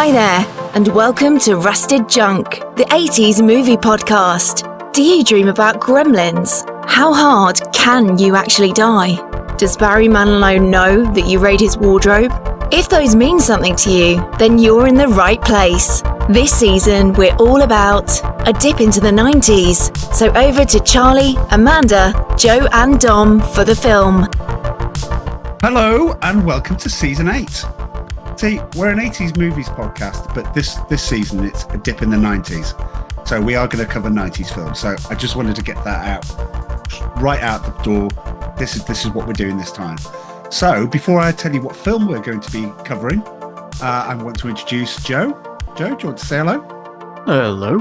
Hi there, and welcome to Rusted Junk, the 80s movie podcast. Do you dream about gremlins? How hard can you actually die? Does Barry Manilow know that you raid his wardrobe? If those mean something to you, then you're in the right place. This season, we're all about a dip into the 90s. So over to Charlie, Amanda, Joe and Dom for the film. Hello and welcome to Season 8. See, we're an 80s movies podcast, but this season it's a dip in the 90s. So we are going to cover 90s films. So I just wanted to get that out, right out the door. This is what we're doing this time. So before I tell you what film we're going to be covering, I want to introduce Joe. Joe, do you want to say hello? Hello.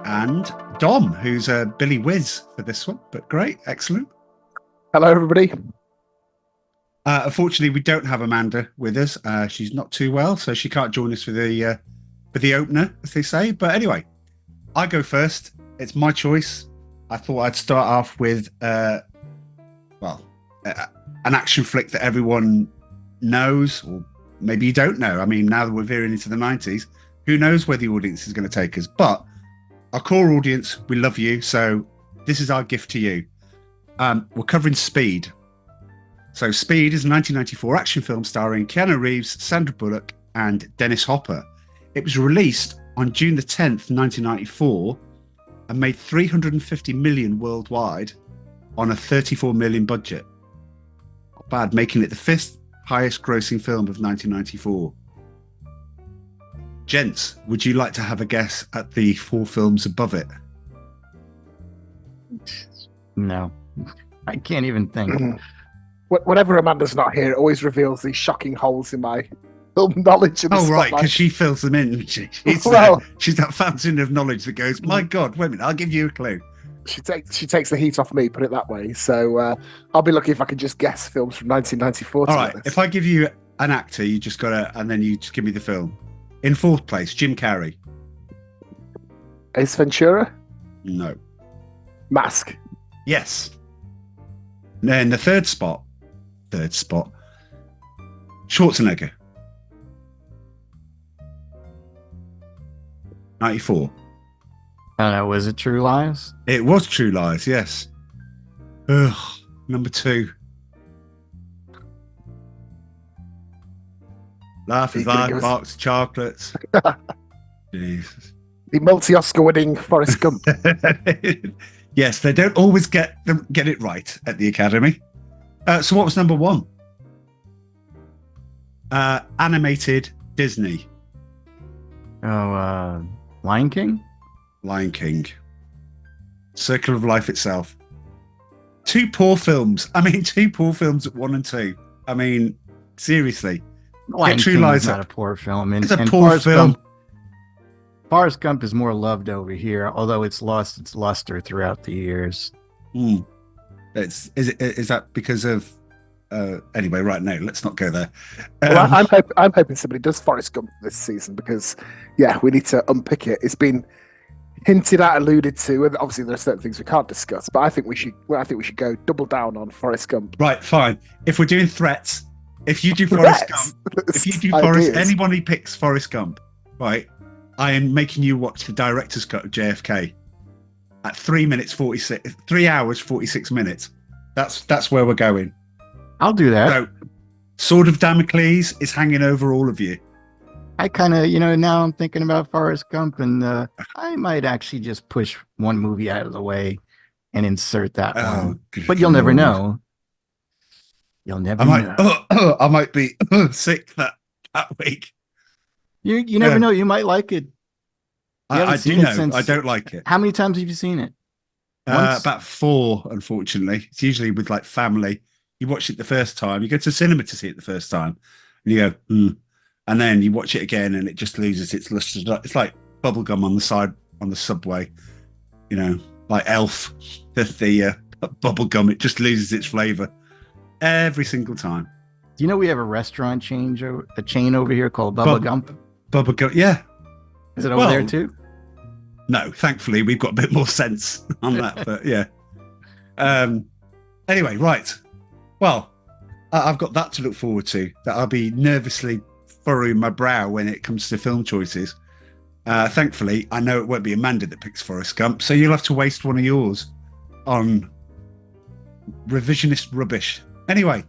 And Dom, who's a Billy Whiz for this one, but great, excellent. Hello, everybody. Unfortunately, we don't have Amanda with us. She's not too well, so she can't join us for the opener, as they say. But anyway, I go first. It's my choice. I thought I'd start off with, an action flick that everyone knows, or maybe you don't know. I mean, now that we're veering into the 90s, who knows where the audience is going to take us? But our core audience, we love you, so this is our gift to you. We're covering Speed. So Speed is a 1994 action film starring Keanu Reeves, Sandra Bullock, and Dennis Hopper. It was released on June the 10th, 1994, and made $350 million worldwide on a $34 million budget. Not bad, making it the fifth highest grossing film of 1994. Gents, would you like to have a guess at the four films above it? No, I can't even think. Whenever Amanda's not here, it always reveals these shocking holes in my film knowledge. Oh, right, because she fills them in. She's that fountain of knowledge that goes, my God, wait a minute, I'll give you a clue. She takes the heat off me, put it that way. So I'll be lucky if I can just guess films from 1994. All right, if I give you an actor, you just got to, and then you just give me the film. In fourth place, Jim Carrey. Ace Ventura? No. Mask? Yes. Then the third spot, Schwarzenegger. 94. Was it True Lies? It was True Lies, yes. Ugh, number 2. Life is like a box of chocolates. Jesus. The multi-Oscar winning Forrest Gump. Yes, they don't always get it right at the Academy. So what was number 1? Animated Disney. Lion King? Lion King. Circle of Life itself. Two poor films at 1 and 2. I mean, seriously. Lion King is not a poor film. It's a poor film. Forrest Gump is more loved over here, although it's lost its luster throughout the years. Is that because of anyway, right, no, let's not go there. Well, I'm hoping somebody does Forrest Gump this season because we need to unpick it. It's been hinted at, alluded to, and obviously there are certain things we can't discuss, but I think we should go double down on Forrest Gump. Right, fine. If we're doing threats, if you do Forrest Gump, anyone who picks Forrest Gump, right, I am making you watch the director's cut of JFK at 3 hours 46 minutes. That's where we're going. I'll do that. So, Sword of Damocles is hanging over all of you. I kind of, now I'm thinking about Forrest Gump, and I might actually just push one movie out of the way and insert that one. But you'll never know. You'll never know. I might be sick that week. You never know. You might like it. I do know. I don't like it. How many times have you seen it? About 4, unfortunately. It's usually with like family. You watch it the first time. You go to the cinema to see it the first time, and you go, and then you watch it again, and it just loses its luster. It's like bubblegum on the side on the subway, like Elf. The bubblegum, it just loses its flavour every single time. Do you know we have a restaurant chain over here called Bubba Gump? Bubba Gump, yeah. Is it over there too? No, thankfully we've got a bit more sense on that, but yeah. Anyway, right. Well, I've got that to look forward to. That I'll be nervously furrowing my brow when it comes to film choices. Thankfully, I know it won't be Amanda that picks Forrest Gump, so you'll have to waste one of yours on revisionist rubbish. Anyway,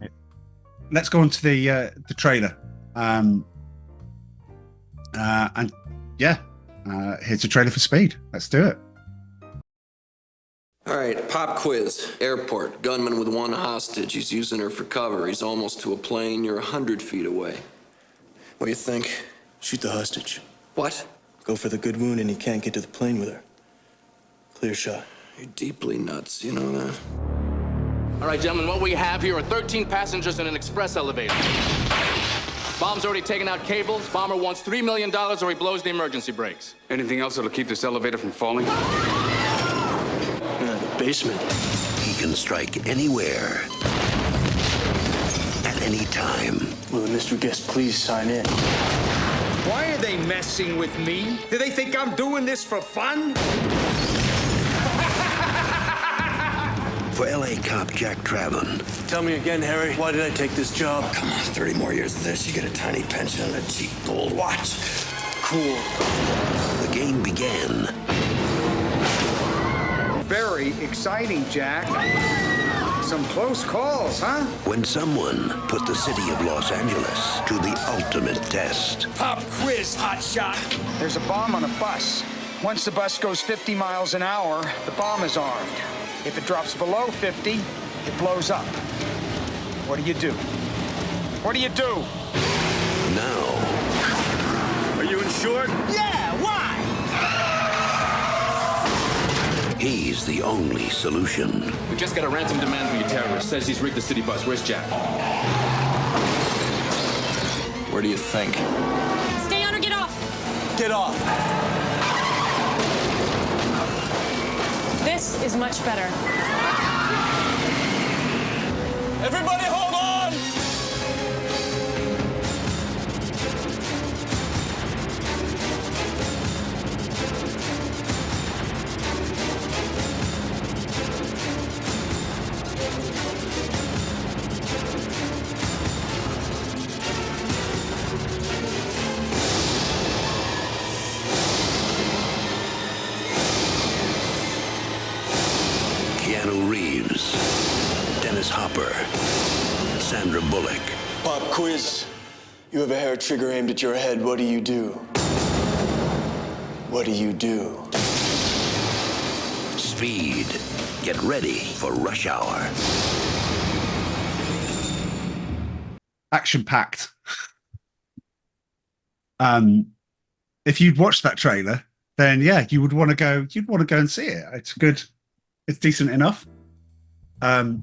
let's go on to the trailer. And yeah, here's the trailer for Speed. Let's do it. All right, pop quiz. Airport. Gunman with one hostage. He's using her for cover. He's almost to a plane. You're 100 feet away. What do you think? Shoot the hostage. What? Go for the good wound and he can't get to the plane with her. Clear shot. You're deeply nuts, you know that? All right, gentlemen, what we have here are 13 passengers in an express elevator. Bomb's already taken out cables. Bomber wants $3 million or he blows the emergency brakes. Anything else that'll keep this elevator from falling? The basement. He can strike anywhere, at any time. Will the mystery guest please sign in? Why are they messing with me? Do they think I'm doing this for fun? For LA cop Jack Traven. Tell me again, Harry, why did I take this job? Oh, come on, 30 more years of this, you get a tiny pension and a cheap gold watch. Cool. The game began. Very exciting, Jack. Some close calls, huh? When someone put the city of Los Angeles to the ultimate test. Pop quiz, hotshot. There's a bomb on a bus. Once the bus goes 50 miles an hour, the bomb is armed. If it drops below 50, it blows up. What do you do? What do you do? Now. Are you insured? Yeah, why? He's the only solution. We just got a ransom demand from your terrorist. Says he's rigged the city bus. Where's Jack? Where do you think? Stay on or get off. Get off. This is much better. Everybody hold on! Keanu Reeves, Dennis Hopper, Sandra Bullock. Pop quiz. You have a hair trigger aimed at your head. What do you do? What do you do? Speed. Get ready for rush hour. Action-packed. If you'd watched that trailer, then yeah, you would want to go. You'd want to go and see it. It's good. It's decent enough. Yeah.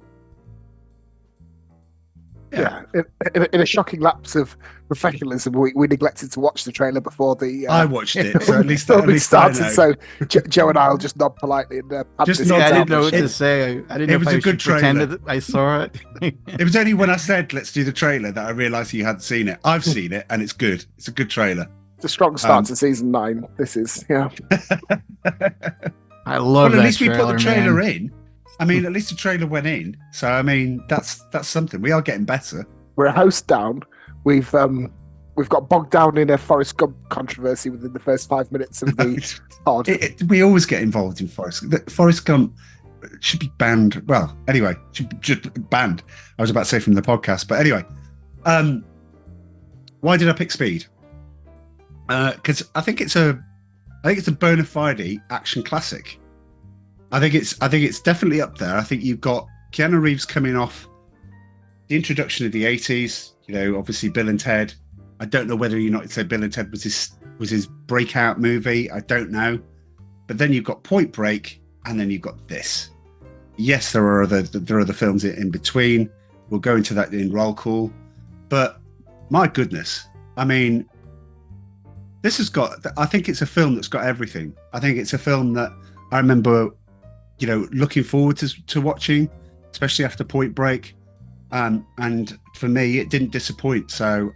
In a shocking lapse of professionalism, we neglected to watch the trailer before the. I watched it, so at least I started. know. So Joe and I will just nod politely and Just Yeah, I didn't know out. what to say. I didn't know It was if I a good should pretend trailer. that I saw it. It was only when I said let's do the trailer that I realised you hadn't seen it. I've seen it, and it's good. It's a good trailer. It's a strong start to season 9. This is, yeah. I love Well, that at least we trailer, put the trailer man. in. I mean, at least the trailer went in. So I mean, that's something. We are getting better. We're a host down. We've got bogged down in a Forrest Gump controversy within the first 5 minutes of the pod. We always get involved in Forrest. Forrest Gump should be banned. Well, anyway, should be just banned. I was about to say from the podcast, but anyway, why did I pick Speed? Because I think it's a bona fide action classic. I think it's definitely up there. I think you've got Keanu Reeves coming off the introduction of the 80s. You know, obviously Bill and Ted. I don't know whether or not you'd say Bill and Ted was his breakout movie. I don't know. But then you've got Point Break, and then you've got this. Yes, there are other films in between. We'll go into that in roll call. But my goodness, I mean, I think it's a film that's got everything. I think it's a film that I remember, you know, looking forward to watching, especially after Point Break. And for me, it didn't disappoint. So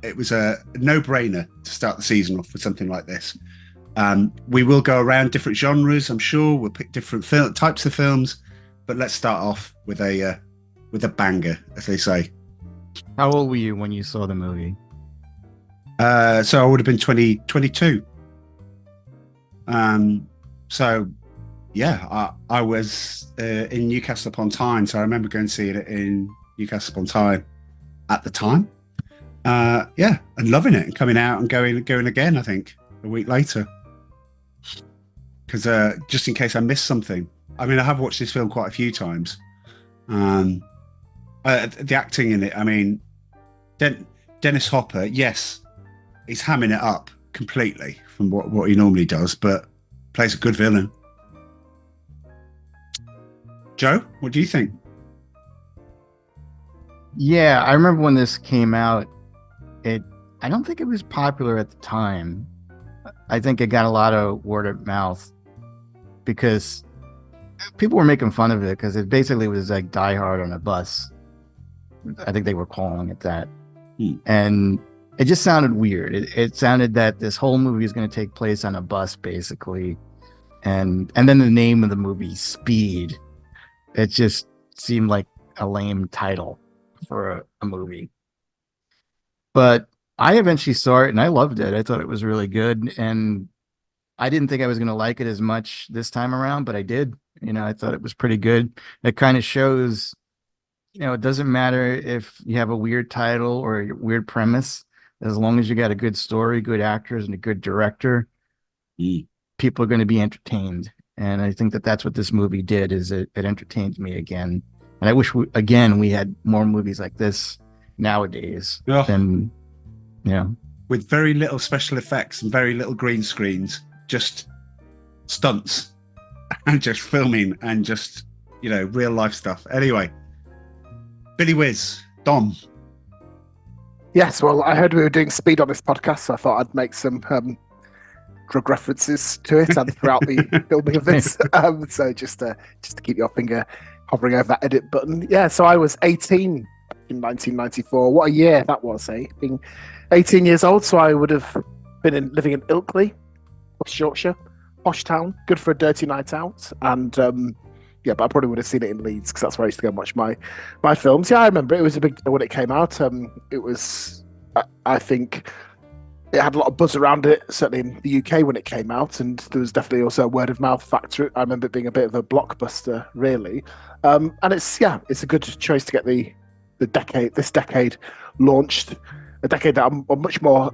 it was a no-brainer to start the season off with something like this. We will go around different genres, I'm sure. We'll pick different types of films, but let's start off with a banger, as they say. How old were you when you saw the movie? So I would have been 22. So yeah, I was in Newcastle upon Tyne, so I remember going to see it in Newcastle upon Tyne at the time. Yeah, and loving it, and coming out and going again. I think a week later, because just in case I missed something. I mean, I have watched this film quite a few times. The acting in it. I mean, Dennis Hopper. Yes, he's hamming it up completely from what he normally does, but plays a good villain. Joe, what do you think? Yeah, I remember when this came out. I don't think it was popular at the time. I think it got a lot of word of mouth because people were making fun of it because it basically was like Die Hard on a bus. I think they were calling it that. And it just sounded weird. It sounded that this whole movie is going to take place on a bus, basically. And then the name of the movie, Speed. It just seemed like a lame title for a movie. But I eventually saw it and I loved it. I thought it was really good. And I didn't think I was going to like it as much this time around, but I did. I thought it was pretty good. It kind of shows, it doesn't matter if you have a weird title or a weird premise, as long as you got a good story, good actors, and a good director, people are going to be entertained. And I think that that's what this movie did, is it entertained me again. And I wish, we had more movies like this nowadays. Than, with very little special effects and very little green screens, just stunts and just filming and just, real life stuff. Anyway, Billy Whiz, Dom. Yes, well, I heard we were doing Speed on this podcast, so I thought I'd make some drug references to it and throughout the filming of this. So just to keep your finger hovering over that edit button. Yeah, so I was 18 in 1994. What a year that was, eh? Being 18 years old, so I would have been living in Ilkley, West Yorkshire, posh town, good for a dirty night out. And but I probably would have seen it in Leeds because that's where I used to go and watch my films. Yeah, I remember it was a big deal when it came out. It was, I think, it had a lot of buzz around it, certainly in the UK when it came out, and there was definitely also a word of mouth factor. I remember it being a bit of a blockbuster, really. And it's a good choice to get this decade launched, a decade that I'm on much more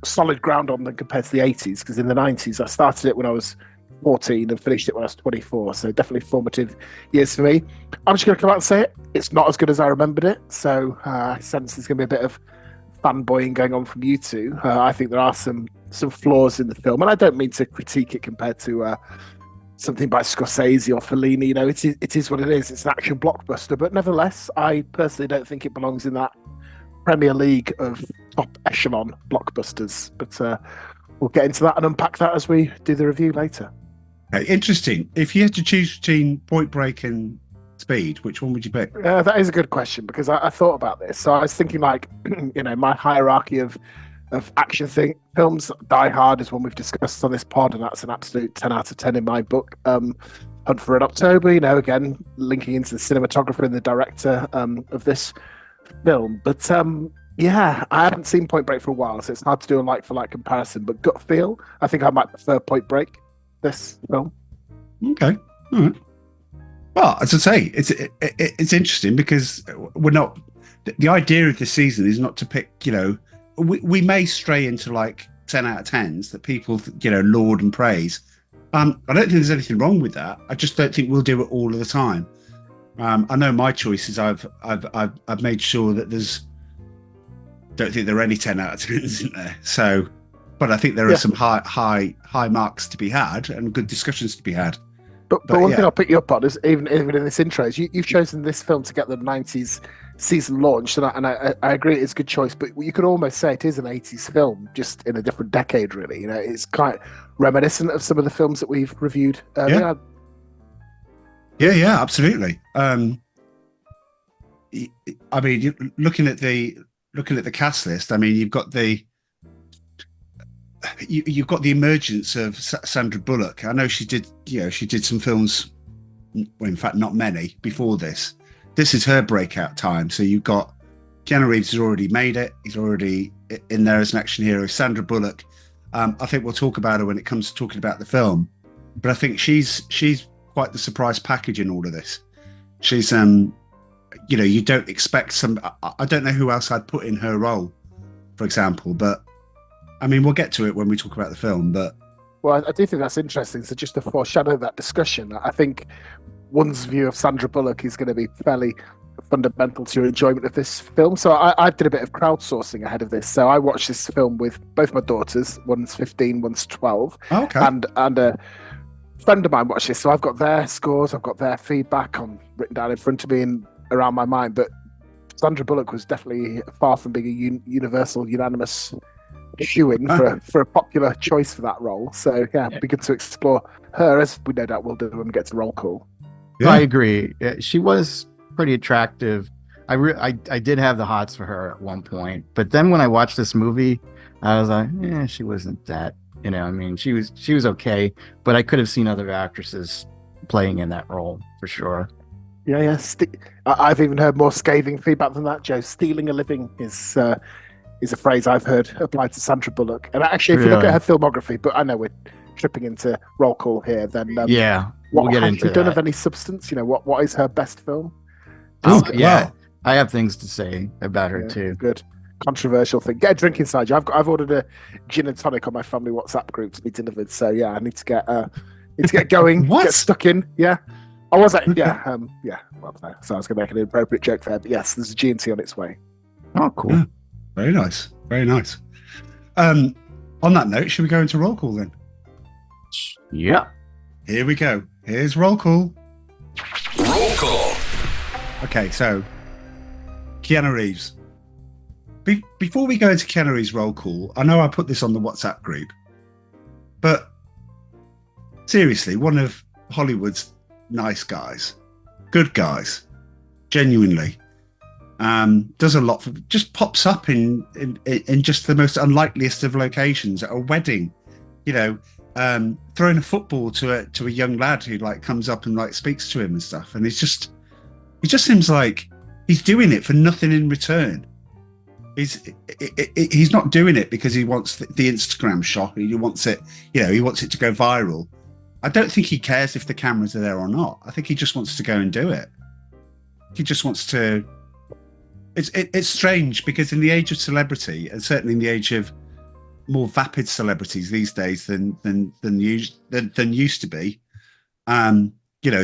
solid ground on than compared to the 80s, because in the 90s I started it when I was 14 and finished it when I was 24, so definitely formative years for me. I'm just going to come out and say it. It's not as good as I remembered it, so I sense there's going to be a bit of fanboying going on from you two. I think there are some flaws in the film, and I don't mean to critique it compared to something by Scorsese or Fellini. It is what it is. It's an action blockbuster, but nevertheless, I personally don't think it belongs in that Premier League of top echelon blockbusters. But we'll get into that and unpack that as we do the review later. Interesting. If you had to choose between Point Break and Speed, which one would you pick? That is a good question, because I thought about this. So I was thinking, like, my hierarchy of action films. Die Hard is one we've discussed on this pod, and that's an absolute 10 out of 10 in my book. Hunt for Red October, again, linking into the cinematographer and the director of this film. But I haven't seen Point Break for a while, so it's hard to do a like-for-like comparison. But gut feel, I think I might prefer Point Break, this film. Okay. All right. Well, as I say, it's interesting because we're not. The idea of this season is not to pick. We may stray into like 10 out of 10s that people laud and praise. I don't think there's anything wrong with that. I just don't think we'll do it all of the time. I know my choices. I've made sure that don't think there are any 10 out of 10s in there. So, but I think there are some high marks to be had and good discussions to be had. But one thing I'll pick you up on is even in this intro is you've chosen this film to get the 90s season launched, and I agree it's a good choice, but you could almost say it is an 80s film, just in a different decade, really. It's quite reminiscent of some of the films that we've reviewed earlier. Yeah, absolutely. I mean, looking at the cast list, I mean, you've got the emergence of Sandra Bullock. I know she did some films, well, in fact, not many before this. This is her breakout time. So you've got Keanu Reeves has already made it. He's already in there as an action hero. Sandra Bullock. I think we'll talk about her when it comes to talking about the film. But I think she's quite the surprise package in all of this. She's you don't expect some. I don't know who else I'd put in her role, for example. But I mean, we'll get to it when we talk about the film. But well, I do think that's interesting. So just to foreshadow that discussion, I think one's view of Sandra Bullock is going to be fairly fundamental to your enjoyment of this film. So I did a bit of crowdsourcing ahead of this. So I watched this film with both my daughters. One's 15, one's 12. Oh, okay. And a friend of mine watched this. So I've got their scores, I've got their feedback written down in front of me and around my mind. But Sandra Bullock was definitely far from being a universal, unanimous shoo-in for a popular choice for that role. So yeah, it'd be good to explore her, as we no doubt will do when we get to roll call. Yeah. I agree. She was pretty attractive. I did have the hots for her at one point, but then when I watched this movie, I was like, she wasn't that. I mean, she was okay, but I could have seen other actresses playing in that role for sure. Yeah. I've even heard more scathing feedback than that, Joe. Stealing a living is a phrase I've heard applied to Sandra Bullock. And actually, if you look at her filmography, but I know we're tripping into roll call here, then we'll get into that. Don't have any substance. What is her best film? I have things to say about her too. Good. Controversial thing. Get a drink inside you. I've ordered a gin and tonic on my family WhatsApp group to be delivered. So yeah, I need to get going. What? Get stuck in. Yeah. I was well, no. So I was going to make an inappropriate joke there, but yes, there's a G&T on its way. Oh, cool. Yeah. Very nice. Very nice. On that note, should we go into roll call then? Yeah. Here we go. Here's roll call. Roll call. Okay, so Keanu Reeves. Before we go into Keanu Reeves' roll call, I know I put this on the WhatsApp group, but seriously, one of Hollywood's nice guys, good guys, genuinely, does a lot. Just pops up in just the most unlikeliest of locations, at a wedding, throwing a football to a young lad who comes up and speaks to him and stuff, and he just seems like he's doing it for nothing in return. He's not doing it because he wants the Instagram shot. He wants it, he wants it to go viral. I don't think he cares if the cameras are there or not. I think he just wants to go and do it. He just wants to. It's strange because in the age of celebrity, and certainly in the age of more vapid celebrities these days than used to be,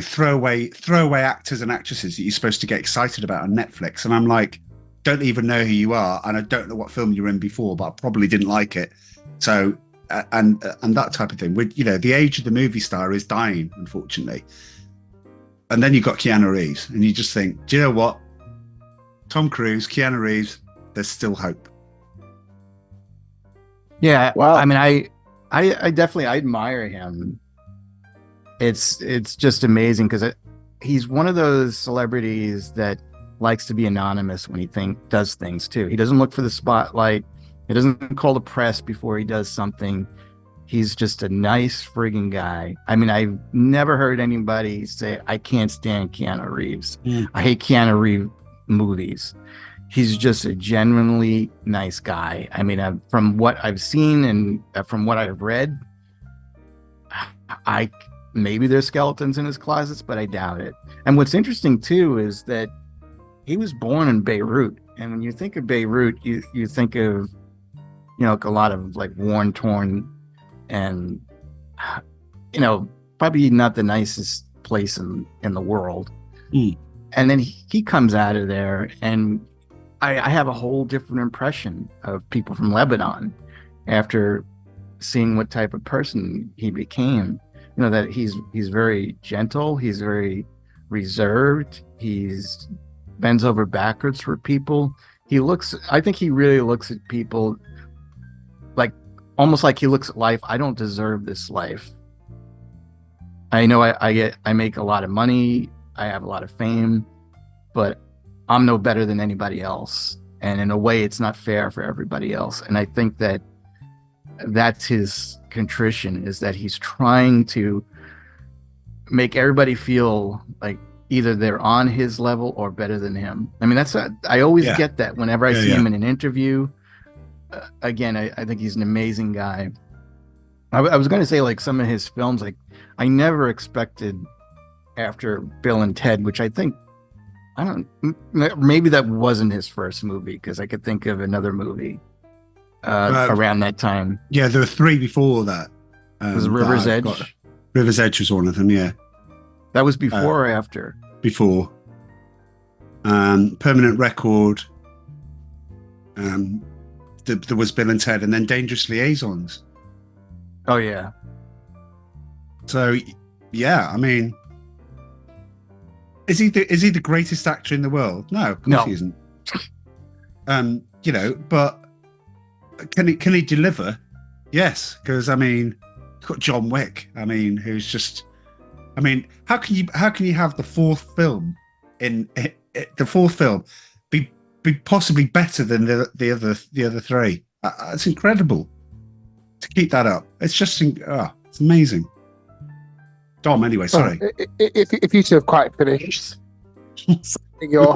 throwaway actors and actresses that you're supposed to get excited about on Netflix, and I'm like, don't even know who you are, and I don't know what film you were in before, but I probably didn't like it. So and that type of thing. The age of the movie star is dying, unfortunately. And then you've got Keanu Reeves, and you just think, do you know what? Tom Cruise, Keanu Reeves, there's still hope. Yeah, well, I mean, I definitely admire him. It's just amazing because he's one of those celebrities that likes to be anonymous when he does things too. He doesn't look for the spotlight. He doesn't call the press before he does something. He's just a nice friggin' guy. I mean, I've never heard anybody say, I can't stand Keanu Reeves. I hate Keanu Reeves movies. He's just a genuinely nice guy. I mean, from what I've seen and from what I've read, maybe there's skeletons in his closets, but I doubt it. And what's interesting too is that he was born in Beirut, and when you think of Beirut, you think of a lot of worn, torn, and probably not the nicest place in the world. And then he comes out of there, and I have a whole different impression of people from Lebanon after seeing what type of person he became. That he's very gentle, he's very reserved, he's bends over backwards for people. I think he really looks at people almost like he looks at life. I don't deserve this life. I know I make a lot of money, I have a lot of fame, but I'm no better than anybody else. And in a way, it's not fair for everybody else. And I think that's his contrition, is that he's trying to make everybody feel like either they're on his level or better than him. I mean, I always get that whenever I see him in an interview. Again, I think he's an amazing guy. I was going to say, like, some of his films, like, I never expected after Bill and Ted, which maybe that wasn't his first movie, because I could think of another movie around that time. Yeah, there were 3 before that. Was River's Edge? River's Edge was one of them, yeah. That was before or after? Before. Permanent Record. There was Bill and Ted, and then Dangerous Liaisons. Oh, yeah. So, yeah, I mean, is he the greatest actor in the world? No, of course he isn't. But can he deliver? Yes, because I mean, you've got John Wick. I mean, who's just, I mean, how can you have the fourth film be possibly better than the other 3? It's incredible to keep that up. It's just it's amazing. Dom, anyway, sorry. If you two have quite finished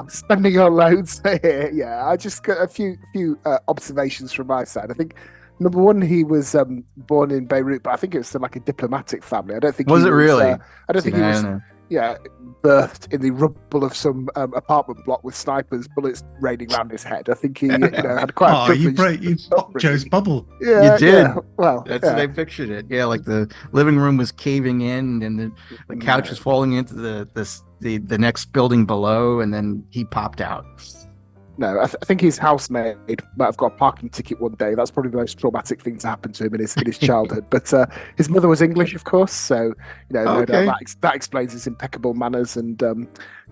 spending your loads here, I just got a few observations from my side. I think number one, he was born in Beirut, but I think it was like a diplomatic family. I don't think was it really? I don't think he was. Birthed in the rubble of some apartment block with snipers, bullets raining around his head. I think he had quite a you popped Joe's bubble. Yeah, you did. Yeah. Well, that's what I pictured it. Yeah, like the living room was caving in, and the couch was falling into the next building below, and then he popped out. No, I think his housemaid might have got a parking ticket one day. That's probably the most traumatic thing to happen to him in his childhood. But his mother was English, of course, so no doubt that explains his impeccable manners and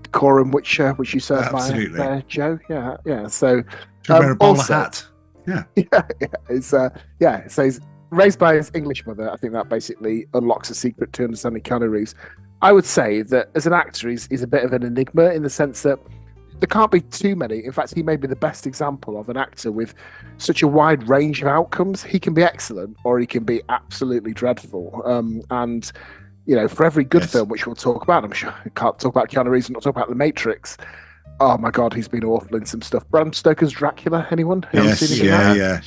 decorum, which you serve by Joe. Yeah. So to wear a bowler hat. So he's raised by his English mother. I think that basically unlocks a secret to understanding Keanu Reeves. I would say that as an actor, he's a bit of an enigma in the sense that there can't be too many. In fact, he may be the best example of an actor with such a wide range of outcomes. He can be excellent or he can be absolutely dreadful. And, for every good film, which we'll talk about, I'm sure I can't talk about Keanu Reeves and not talk about The Matrix. Oh my God, he's been awful in some stuff. Bram Stoker's Dracula, anyone? Yes, yeah.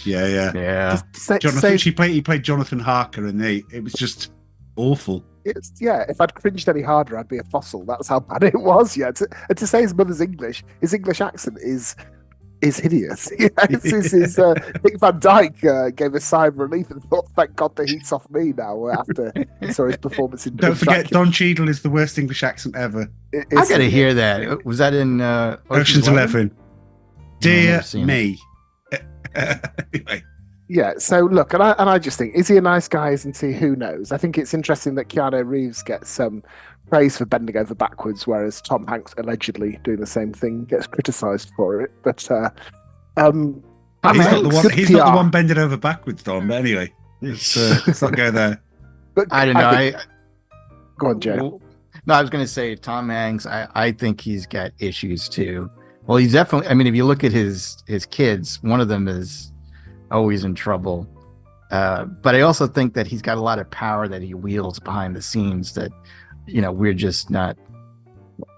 Jonathan, he played Jonathan Harker, and it was just awful. If I'd cringed any harder, I'd be a fossil. That's how bad it was. Yeah, to say his mother's English, his English accent is hideous. Dick Van Dyke gave a sigh of relief and thought, "Thank God the heat's off me now." After he saw his performance in Don't forget, Don Cheadle is the worst English accent ever. I gotta hear that. Was that in Ocean's 11? Dear me. Anyway. Yeah, so look, and I just think, is he a nice guy, isn't he? Who knows? I think it's interesting that Keanu Reeves gets some praise for bending over backwards, whereas Tom Hanks, allegedly doing the same thing, gets criticised for it. But he's not the one bending over backwards, Tom. But anyway, let's not go there. But I don't know. Go on, Joe. No, I was going to say Tom Hanks. I think he's got issues too. Well, he's definitely. I mean, if you look at his kids, one of them is always in trouble, but I also think that he's got a lot of power that he wields behind the scenes that we're just not,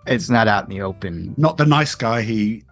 it's not out in the open. Not the nice guy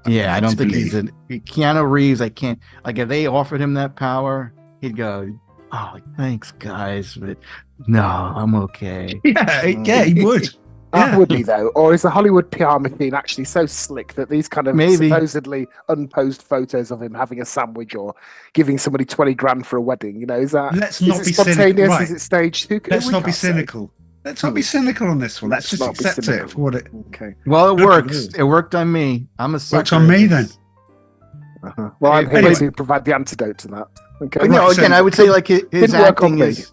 I don't think he's Keanu Reeves. I can't, like, if they offered him that power, he'd go, "Oh, thanks guys, but no, I'm okay." He would. Would he though? Or is the Hollywood PR machine actually so slick that these kind of supposedly unposed photos of him having a sandwich or giving somebody 20 grand for a wedding, is that spontaneous? Right. Is it staged? Let's not be cynical. Let's not be cynical on this one. Let's just accept it for what it. Okay. Well, it works. It worked on me. I'm a sucker. Worked on me then. Well, I'm here to provide the antidote to that. Okay. Again, I would say like his acting is.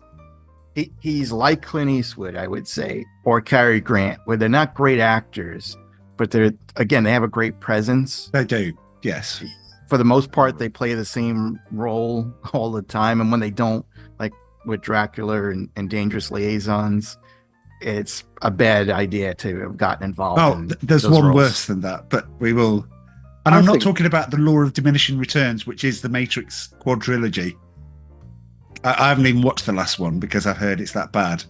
He's like Clint Eastwood, I would say, or Cary Grant, where they're not great actors, but they have a great presence. They do, yes. For the most part, they play the same role all the time, and when they don't, like with Dracula and Dangerous Liaisons, it's a bad idea to have gotten involved. Oh, there's one roles. Worse than that, but we will. And I'm not talking about the law of diminishing returns, which is the Matrix quadrilogy. I haven't even watched the last one because I've heard it's that bad.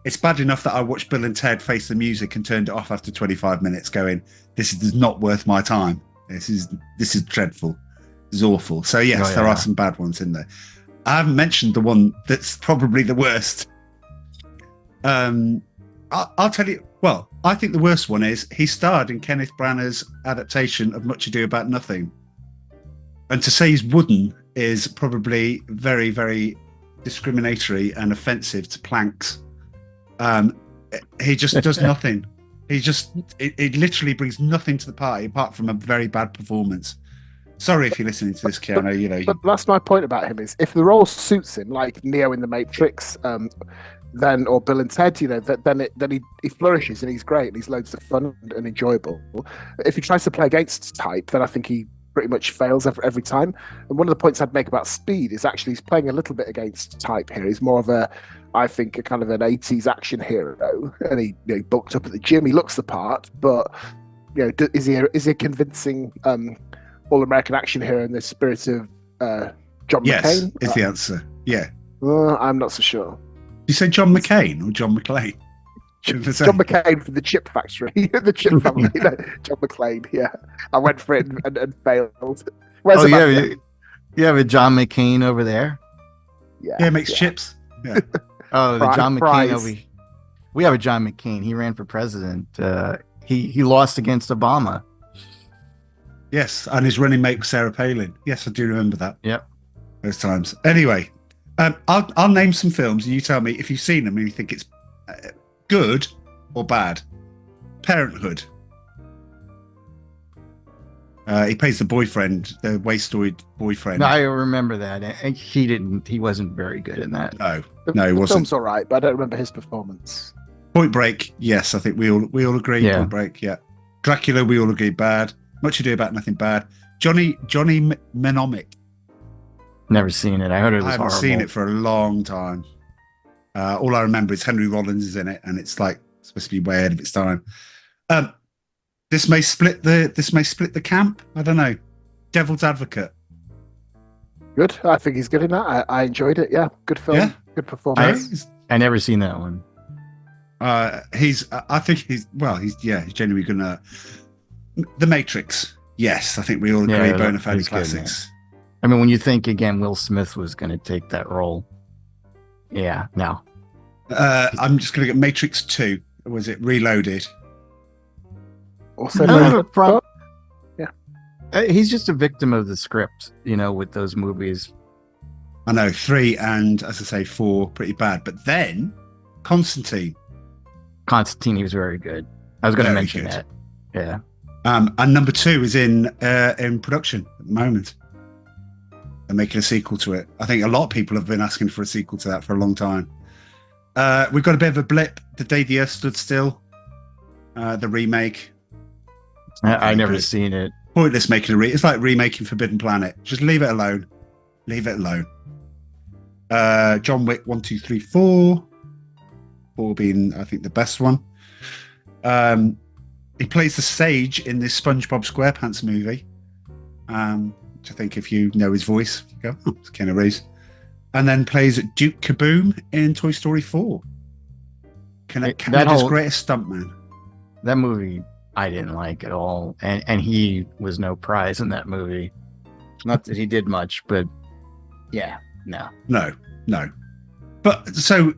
It's bad enough that I watched Bill and Ted Face the Music and turned it off after 25 minutes, going, "This is not worth my time. This is dreadful. This is awful." So yes, there are some bad ones in there. I haven't mentioned the one that's probably the worst. I'll tell you. Well, I think the worst one is he starred in Kenneth Branagh's adaptation of Much Ado About Nothing, and to say he's wooden is probably very, very discriminatory and offensive to Planks. He just does nothing. It literally brings nothing to the party apart from a very bad performance. Sorry if you're listening to this, Keanu. But that's my point about him is if the role suits him, like Neo in The Matrix, then or Bill and Ted, then he flourishes and he's great and he's loads of fun and enjoyable. If he tries to play against type, then I think he pretty much fails every time. And one of the points I'd make about Speed is actually he's playing a little bit against type here. He's more of a kind of an 80s action hero, and he bulked up at the gym. He looks the part, but is he a convincing all-American action hero in the spirit of John McClane? Is the answer. Yeah. I'm not so sure. You say John McCain or John McClane? John McCain from the Chip Factory, the Chip family. John McClane. Yeah, I went for it and failed. Where's you have a John McCain over there? Yeah, makes chips. Yeah. The John McCain. We have a John McCain. He ran for president. He lost against Obama. Yes, and his running mate was Sarah Palin. Yes, I do remember that. Yep. Those times. Anyway, I'll name some films and you tell me if you've seen them and you think it's good or bad. Parenthood. He plays the boyfriend, the wastoid boyfriend. No, I remember that. And he wasn't very good in that. No, he the wasn't. film's all right, but I don't remember his performance. Point Break, yes, I think we all agree. Yeah. Point Break, yeah. Dracula, we all agree, bad. Much Ado About Nothing, bad. Johnny Mnemonic. Never seen it. I heard it was I haven't horrible. seen it for a long time. All I remember is Henry Rollins is in it, and it's like supposed to be way ahead of its time. This may split the camp. I don't know. Devil's Advocate. Good. I think he's good in that. I enjoyed it. Yeah, good film. Yeah. Good performance. I never seen that one. He's genuinely gonna. The Matrix. Yes, I think we all agree. Bona fide classics. Good, I mean, when you think again, Will Smith was going to take that role. Yeah, no. I'm just going to get Matrix 2. Was it Reloaded? Also, he's just a victim of the script, with those movies. I know 3 and, as I say, 4 pretty bad, but then Constantine, he was very good. I was going to mention that. Yeah. And number 2 is in production at the moment. They're making a sequel to it. I think a lot of people have been asking for a sequel to that for a long time. We've got a bit of a blip. The Day the Earth Stood Still, the remake. I never seen it. Pointless making it's like remaking Forbidden Planet. Just leave it alone. Leave it alone. John Wick 1, 2, 3, 4. 4 being, I think, the best one. He plays the Sage in this SpongeBob SquarePants movie. Which I think if you know his voice, you go, oh, it's Keanu Reeves. And then plays Duke Kaboom in Toy Story 4. Canada's greatest stuntman. That movie I didn't like at all. And he was no prize in that movie. Not that he did much, but yeah, no. No. But so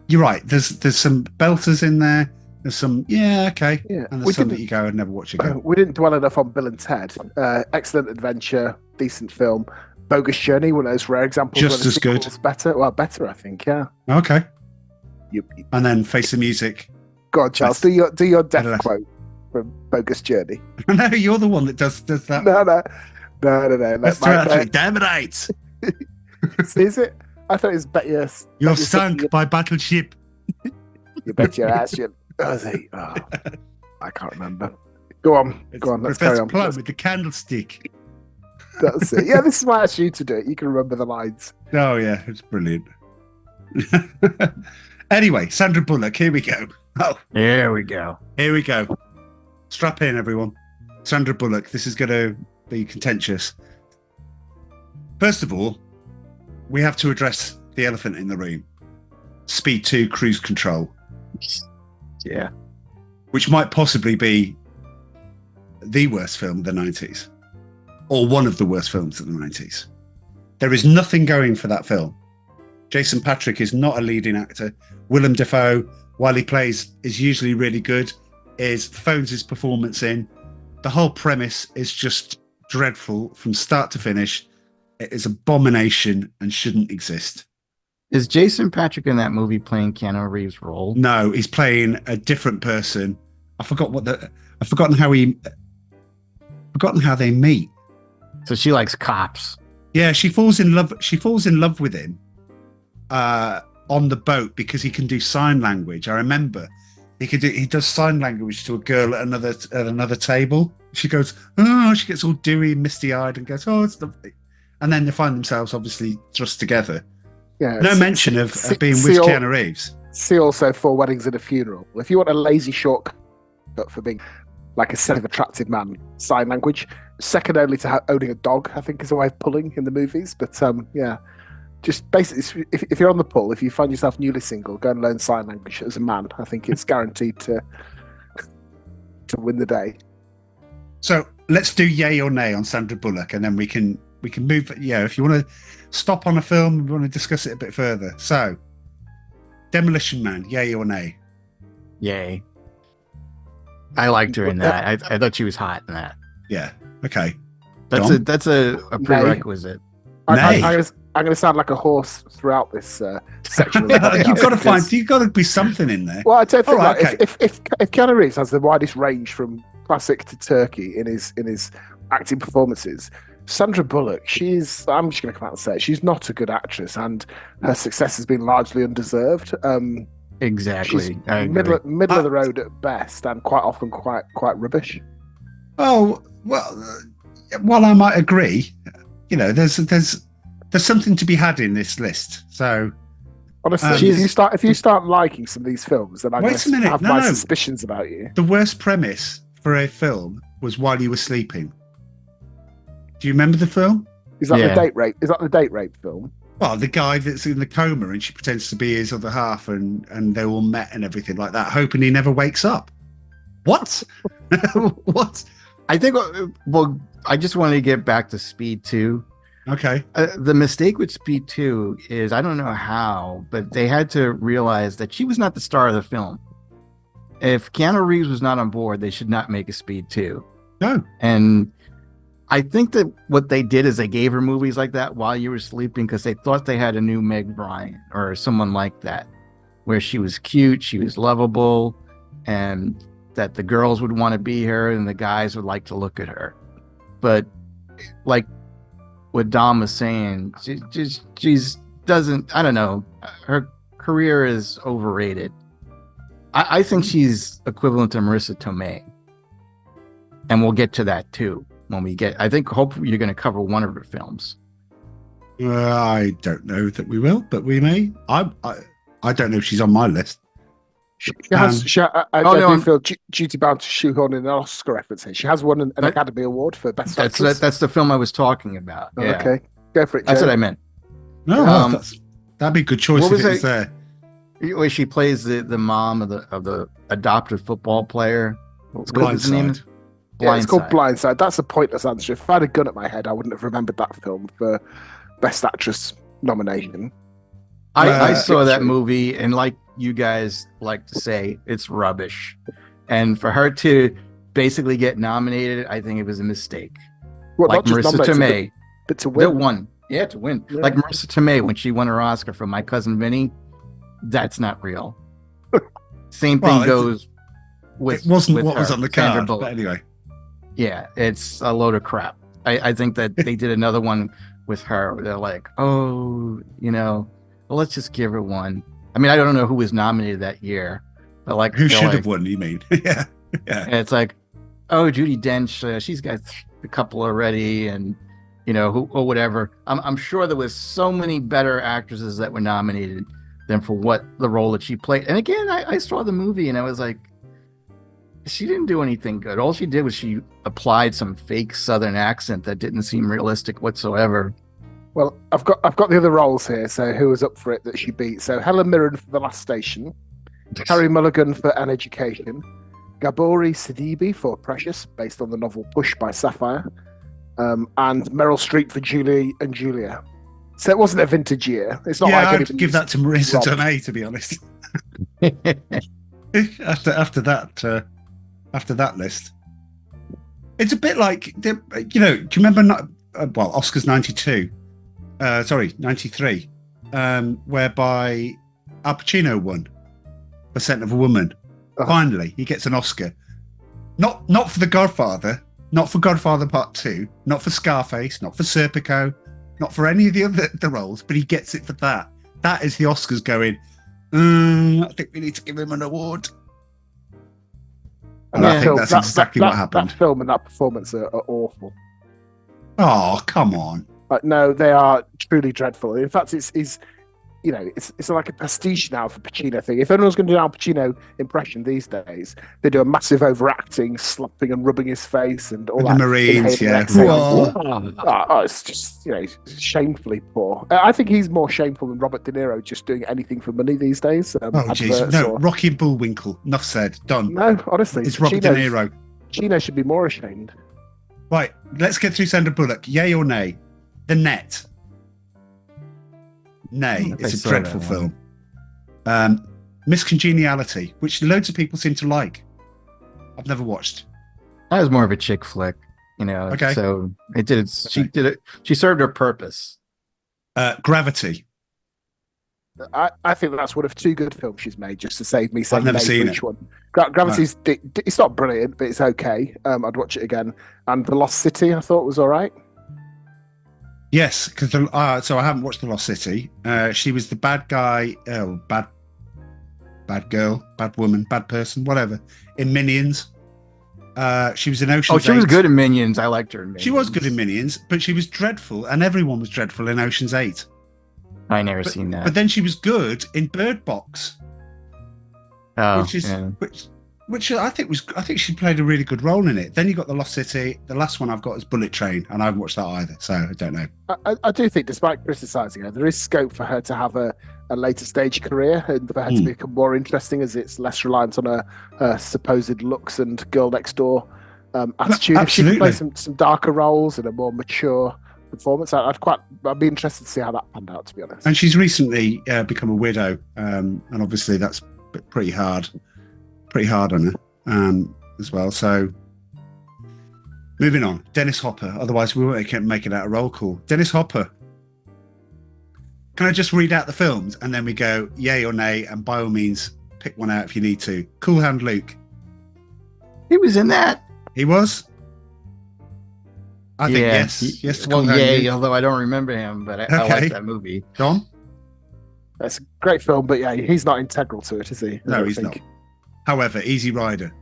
you're right. There's some belters in there. There's some, okay. Yeah. And there's some that you go, I'd never watch again. We didn't dwell enough on Bill and Ted. Excellent adventure, decent film. Bogus Journey, one of those rare examples. Just as good. Better. Well, better, I think, yeah. Okay. And then Face the Music. Go on, Charles. Do your death quote from Bogus Journey. No, you're the one that does that. No. That's actually damn right. Is it? I thought it was better. You're sunk by battleship. You bet your ass. I can't remember. Go on. Let's carry on. Plum with the candlestick. That's it. Yeah, this is why I asked you to do it. You can remember the lines. Oh yeah, it's brilliant. Anyway, Sandra Bullock. Here we go. Oh, here we go. Strap in, everyone. Sandra Bullock. This is going to be contentious. First of all, we have to address the elephant in the room. Speed 2 Cruise Control. Yeah. Which might possibly be the worst film of the 90s, or one of the worst films of the 90s. There is nothing going for that film. Jason Patric is not a leading actor. Willem Dafoe, while he plays, is usually really good, phones his performance in. The whole premise is just dreadful from start to finish. It is abomination and shouldn't exist. Is Jason Patric in that movie playing Keanu Reeves' role? No, he's playing a different person. I've forgotten how they meet. So she likes cops. Yeah, she falls in love with him on the boat because he can do sign language. I remember he does sign language to a girl at another table. She goes, oh, she gets all dewy, misty-eyed and goes, oh, it's lovely. And then they find themselves obviously thrust together. Yeah, no mention of being with Keanu Reeves. See also 4 Weddings and a Funeral. If you want a lazy shortcut for being like a set of attractive man, sign language, second only to owning a dog, I think is a way of pulling in the movies. But yeah, just basically, if you're on the pull, if you find yourself newly single, go and learn sign language as a man. I think it's guaranteed to win the day. So let's do yay or nay on Sandra Bullock, and then we can move. Yeah, if you want to stop on a film, we want to discuss it a bit further. So, Demolition Man, yay or nay? Yay. I liked her in that. I thought she was hot in that. Yeah. Okay. That's a prerequisite. I'm going to sound like a horse throughout this section. Of the you've got to be something in there. Well, I don't think if Keanu Reeves has the widest range from classic to turkey in his acting performances, Sandra Bullock, I'm just going to come out and say it, she's not a good actress, and her success has been largely undeserved. Exactly. She's middle of the road at best, and quite often quite rubbish. Oh well, while I might agree, there's something to be had in this list. So honestly, if you start liking some of these films, then I'm going to have my suspicions about you. The worst premise for a film was While You Were Sleeping. Do you remember the film? Is that the date rape? Is that the date rape film? Well, the guy that's in the coma and she pretends to be his other half, and they're all met and everything like that, hoping he never wakes up. What? What? I think. Well, I just wanted to get back to Speed 2. Okay. The mistake with Speed 2 is, I don't know how, but they had to realize that she was not the star of the film. If Keanu Reeves was not on board, they should not make a Speed 2. No. And I think that what they did is they gave her movies like that while you were sleeping because they thought they had a new Meg Ryan or someone like that, where she was cute, she was lovable, and that the girls would want to be her and the guys would like to look at her. But like what Dom was saying, she's doesn't, I don't know, her career is overrated. I think she's equivalent to Marissa Tomei, and we'll get to that too when we get. I think hopefully you're going to cover one of her films. I don't know that we will, but we may. I don't know if she's on my list. I do feel duty bound to shoehorn in an Oscar reference here. She has won an Academy Award for Best Actress. That's the film I was talking about. Oh, yeah. Okay, go for it, Joe. That's what I meant. No, that'd be a good choice if it's there. Where she plays the mom of the adopted football player. What's his name? It's called Blindside. That's a pointless answer. If I had a gun at my head, I wouldn't have remembered that film for Best Actress nomination. I saw that movie, and like you guys like to say, it's rubbish. And for her to basically get nominated, I think it was a mistake. Well, like Marissa Tomei, but to win. They won. Yeah, to win. Yeah. Like Marissa Tomei when she won her Oscar for My Cousin Vinny. That's not real. Same thing goes with. It wasn't with what her, was on the card, but anyway. Yeah, it's a load of crap. I think that they did another one with her. They're like, well, let's just give her one. I mean, I don't know who was nominated that year, but like who should have won? You mean? Yeah. And it's like, oh, Judi Dench, she's got a couple already, and who or whatever. I'm sure there was so many better actresses that were nominated than for what the role that she played. And again, I saw the movie and I was like, she didn't do anything good. All she did was she applied some fake Southern accent that didn't seem realistic whatsoever. Well, I've got the other roles here. So who was up for it that she beat? So Helen Mirren for The Last Station, Harry Mulligan for An Education, Gabori Sidibe for Precious, based on the novel Push by Sapphire, and Meryl Streep for Julie and Julia. So it wasn't a vintage year. It's not like I'd give that to Marissa Tomei, to be honest. after that list, it's a bit like, do you remember? Oscars 92, 93, whereby Al Pacino won for Scent of a Woman. Finally, he gets an Oscar. Not for The Godfather, not for Godfather Part 2, not for Scarface, not for Serpico, not for any of the roles, but he gets it for that. That is the Oscars going, I think we need to give him an award. And I think that's exactly what happened. That film and that performance are awful. Oh, come on. No, they are truly dreadful. In fact, it's like a pastiche now for Pacino thing. If anyone's going to do an Al Pacino impression these days, they do a massive overacting, slapping and rubbing his face and all that. The Marines, yeah. It's just, shamefully poor. I think he's more shameful than Robert De Niro just doing anything for money these days. Jeez. No, Rocky and Bullwinkle. Enough said. Done. No, honestly. It's Robert De Niro. Pacino should be more ashamed. Right, let's get through Sandra Bullock. Yay or nay? The Net. Nay, it's a dreadful film. Miss Congeniality, which loads of people seem to like. I've never watched. That was more of a chick flick, Okay. So it did. She did it. She served her purpose. Gravity. I think that's one of two good films she's made, just to save me saying I've never seen it. One. Gravity's it's not brilliant, but it's okay. I'd watch it again. And The Lost City, I thought was all right. Yes, because so I haven't watched The Lost City. She was the bad guy, bad girl, bad woman, bad person, whatever, in Minions. She was in Ocean's 8. Oh, she was good in Minions. I liked her in Minions. She was good in Minions, but she was dreadful, and everyone was dreadful in Ocean's 8. I never seen that. But then she was good in Bird Box. Oh, which I think she played a really good role in it. Then you got The Lost City. The last one I've got is Bullet Train, and I haven't watched that either, so I don't know. I do think, despite criticising her, there is scope for her to have a later stage career and for her to become more interesting, as it's less reliant on her supposed looks and girl next door attitude. If she could play some darker roles and a more mature performance, I'd be interested to see how that panned out, to be honest. And she's recently become a widow, and obviously that's pretty hard on her as well. So moving on, Dennis Hopper. Otherwise, we won't make it out a roll call. Dennis Hopper. Can I just read out the films and then we go yay or nay? And by all means, pick one out if you need to. Cool Hand Luke. He was in that. He was. I think yes. Yes. Well, yay. Although I don't remember him, but I like that movie. John. That's a great film, but yeah, he's not integral to it, is he? No, he's not. However, Easy Rider.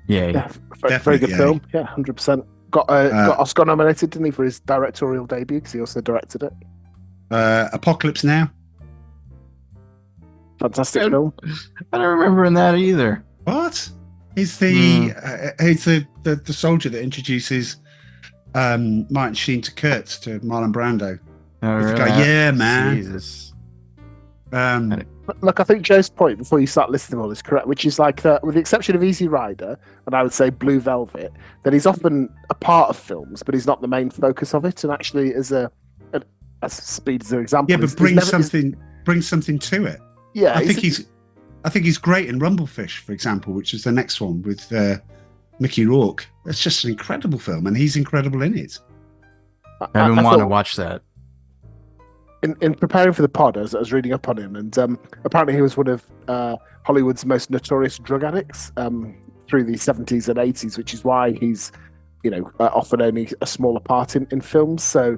Yeah, very good film. Yeah, 100%. Got Oscar nominated, didn't he, for his directorial debut? Because he also directed it. Apocalypse Now. Fantastic film. I don't remember in that either. What? He's the soldier that introduces Martin Sheen to Kurtz to Marlon Brando. Oh, really? Yeah, man. Jesus. Look, I think Joe's point before you start listing all is correct, which is like, with the exception of Easy Rider, and I would say Blue Velvet, that he's often a part of films, but he's not the main focus of it. And actually, as Speed as an example, yeah, but brings something to it. Yeah, I think he's great in Rumblefish, for example, which is the next one with Mickey Rourke. It's just an incredible film, and he's incredible in it. I've been wanting to watch that. In preparing for the pod, I was reading up on him, and apparently he was one of Hollywood's most notorious drug addicts through the 70s and 80s, which is why he's, often only a smaller part in films. So,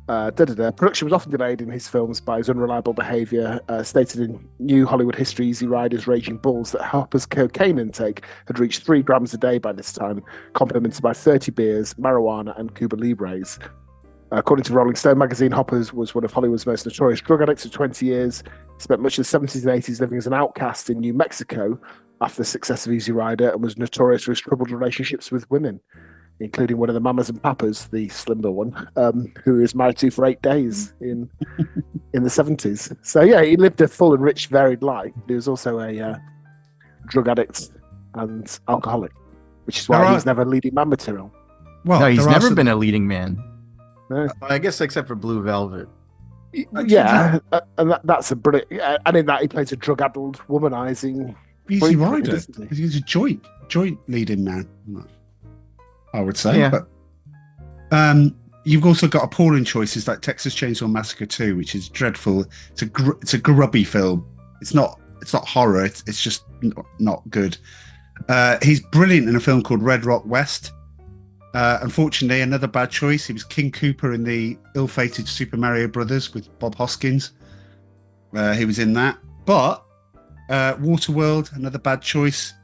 production was often delayed in his films by his unreliable behaviour. Stated in New Hollywood History, Easy Rider's Raging Bulls, that Hopper's cocaine intake had reached 3 grams a day by this time, complemented by 30 beers, marijuana, and Cuba Libres. According to Rolling Stone magazine, Hopper was one of Hollywood's most notorious drug addicts for 20 years. He spent much of the 70s and 80s living as an outcast in New Mexico after the success of Easy Rider, and was notorious for his troubled relationships with women. including one of the mamas and papas, the Slimber one, who he was married to for 8 days in the 70s. So yeah, he lived a full and rich, varied life. He was also a drug addict and alcoholic, which is why he's never leading man material. Well, no, he's never been a leading man. No. I guess except for Blue Velvet. Yeah, and that's a brilliant. And in that, he plays a drug-addled, womanizing. Easy Rider. He's a joint leading man, I would say. Yeah. But you've also got appalling choices like Texas Chainsaw Massacre 2, which is dreadful. It's a grubby film. It's not horror. It's just not good. He's brilliant in a film called Red Rock West. Unfortunately, another bad choice. He was King Koopa in the ill-fated Super Mario Brothers with Bob Hoskins. He was in that. But Waterworld, another bad choice.